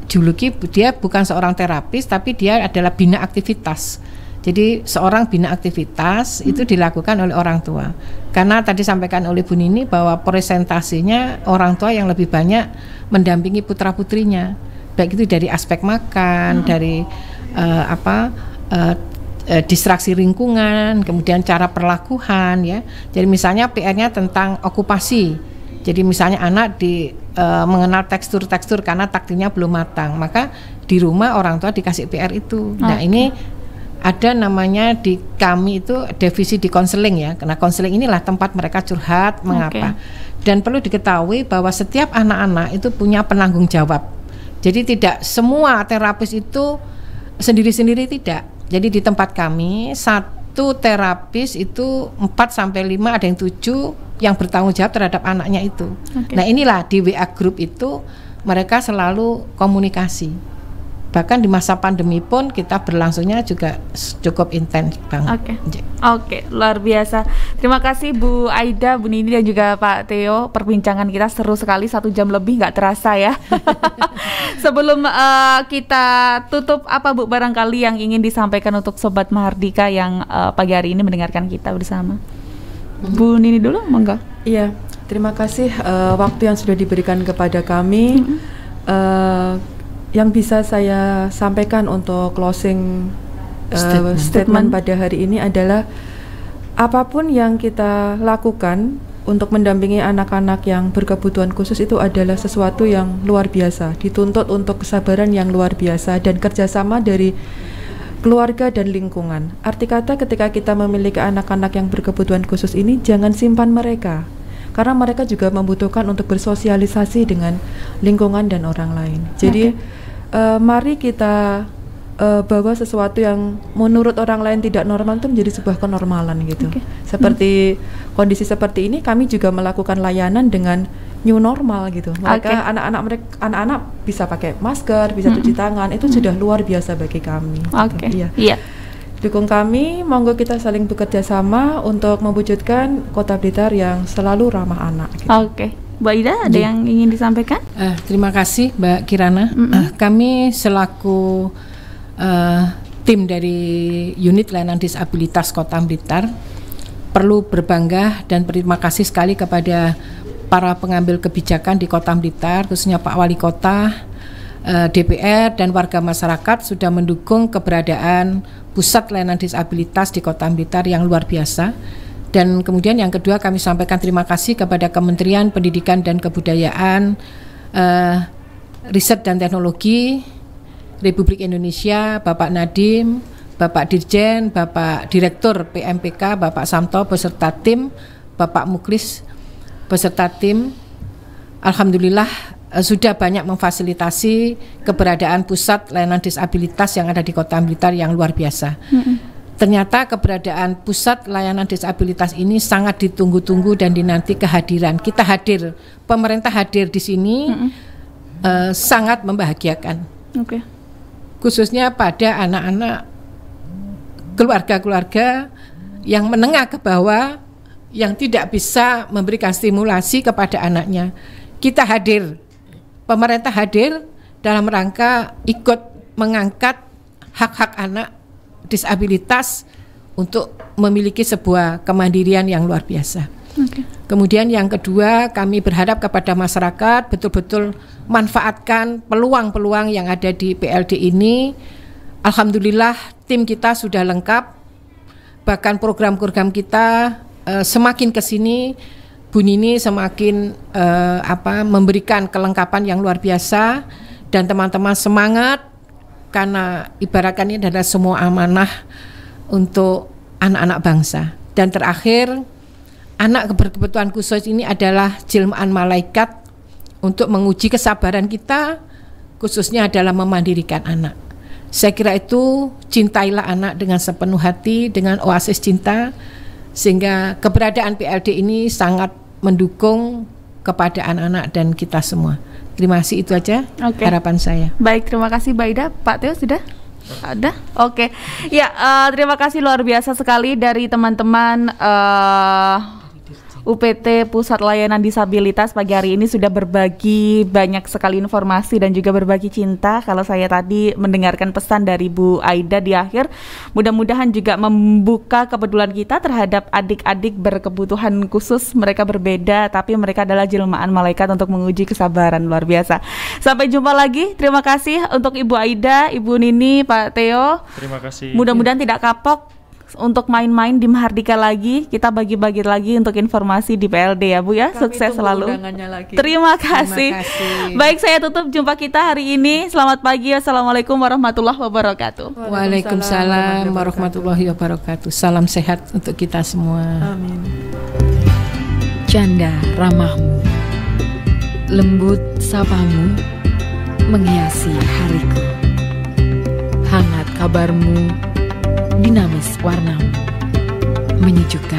juluki dia bukan seorang terapis tapi dia adalah bina aktivitas. Jadi seorang bina aktivitas itu dilakukan oleh orang tua. Karena tadi sampaikan oleh Bu Nini bahwa presentasinya orang tua yang lebih banyak mendampingi putra-putrinya. Baik itu dari aspek makan, dari distraksi lingkungan, kemudian cara perlakuan ya. Jadi misalnya PR-nya tentang okupasi. Jadi misalnya anak mengenal tekstur-tekstur karena taktilnya belum matang, maka di rumah orang tua dikasih PR itu. Nah, ini ada namanya di kami itu divisi di konseling ya. Karena konseling inilah tempat mereka curhat mengapa. Dan perlu diketahui bahwa setiap anak-anak itu punya penanggung jawab. Jadi tidak semua terapis itu sendiri-sendiri, tidak. Jadi di tempat kami satu terapis itu 4-5, ada yang 7 yang bertanggung jawab terhadap anaknya itu. Nah, inilah di WA group itu mereka selalu komunikasi. Bahkan di masa pandemi pun kita berlangsungnya juga cukup intens banget. Oke, luar biasa. Terima kasih Bu Aida, Bu Nini dan juga Pak Theo. Perbincangan kita seru sekali, 1 jam lebih nggak terasa ya. Sebelum kita tutup, apa Bu barangkali yang ingin disampaikan untuk Sobat Mahardika yang pagi hari ini mendengarkan kita bersama? Bu Nini dulu, monggo. Iya, terima kasih waktu yang sudah diberikan kepada kami. Yang bisa saya sampaikan untuk closing statement pada hari ini adalah apapun yang kita lakukan untuk mendampingi anak-anak yang berkebutuhan khusus itu adalah sesuatu yang luar biasa, dituntut untuk kesabaran yang luar biasa dan kerjasama dari keluarga dan lingkungan. Arti kata ketika kita memiliki anak-anak yang berkebutuhan khusus ini, jangan simpan mereka, karena mereka juga membutuhkan untuk bersosialisasi dengan lingkungan dan orang lain. Jadi mari kita bawa sesuatu yang menurut orang lain tidak normal itu menjadi sebuah kenormalan gitu. Seperti kondisi seperti ini, kami juga melakukan layanan dengan new normal gitu. Mereka anak-anak bisa pakai masker, bisa cuci tangan, itu sudah luar biasa bagi kami. Dukung kami, monggo kita saling bekerja sama untuk mewujudkan Kota Blitar yang selalu ramah anak gitu. Mbak Ida, ada yang ingin disampaikan? Terima kasih Mbak Kirana. Kami selaku tim dari unit layanan disabilitas Kota Blitar perlu berbangga dan berterima kasih sekali kepada para pengambil kebijakan di Kota Blitar, khususnya Pak Wali Kota, DPR dan warga masyarakat sudah mendukung keberadaan pusat layanan disabilitas di Kota Blitar yang luar biasa. Dan kemudian yang kedua, kami sampaikan terima kasih kepada Kementerian Pendidikan dan Kebudayaan, Riset dan Teknologi Republik Indonesia, Bapak Nadiem, Bapak Dirjen, Bapak Direktur PMPK, Bapak Samto beserta tim, Bapak Muklis beserta tim. Alhamdulillah sudah banyak memfasilitasi keberadaan pusat layanan disabilitas yang ada di Kota Blitar yang luar biasa. ternyata keberadaan pusat layanan disabilitas ini sangat ditunggu-tunggu dan dinanti kehadiran. Kita hadir, pemerintah hadir di sini sangat membahagiakan. Oke. Khususnya pada anak-anak keluarga-keluarga yang menengah ke bawah yang tidak bisa memberikan stimulasi kepada anaknya. Kita hadir, pemerintah hadir dalam rangka ikut mengangkat hak-hak anak disabilitas untuk memiliki sebuah kemandirian yang luar biasa. Okay. Kemudian yang kedua, kami berharap kepada masyarakat betul-betul manfaatkan peluang-peluang yang ada di PLD ini. Alhamdulillah tim kita sudah lengkap, bahkan program-program kita semakin ke sini Bu Nini semakin memberikan kelengkapan yang luar biasa, dan teman-teman semangat karena ibaratkan ini adalah semua amanah untuk anak-anak bangsa. Dan terakhir, anak berkebutuhan khusus ini adalah jelmaan malaikat untuk menguji kesabaran kita, khususnya adalah memandirikan anak. Saya kira itu, cintailah anak dengan sepenuh hati, dengan oasis cinta, sehingga keberadaan PLD ini sangat mendukung kepada anak-anak dan kita semua. Terima kasih, itu aja harapan saya. Baik, terima kasih Mbak Ida. Pak Theo sudah? Ada? Oke. Ya, terima kasih luar biasa sekali dari teman-teman UPT Pusat Layanan Disabilitas pagi hari ini sudah berbagi banyak sekali informasi dan juga berbagi cinta. Kalau saya tadi mendengarkan pesan dari Bu Aida di akhir, mudah-mudahan juga membuka kepedulian kita terhadap adik-adik berkebutuhan khusus. Mereka berbeda, tapi mereka adalah jelmaan malaikat untuk menguji kesabaran. Luar biasa. Sampai jumpa lagi. Terima kasih untuk Ibu Aida, Ibu Nini, Pak Theo. Terima kasih. Mudah-mudahan tidak kapok untuk main-main di Mahardika lagi. Kita bagi-bagi lagi untuk informasi di PLD ya Bu ya. Kami sukses selalu. Lagi. Terima kasih. Baik, saya tutup jumpa kita hari ini. Selamat pagi. Assalamualaikum warahmatullahi wabarakatuh. Waalaikumsalam warahmatullahi wabarakatuh. Salam sehat untuk kita semua. Amin. Canda ramahmu, lembut sapamu, menghiasi hariku. Hangat kabarmu, dinamis warnamu, menyejukkan.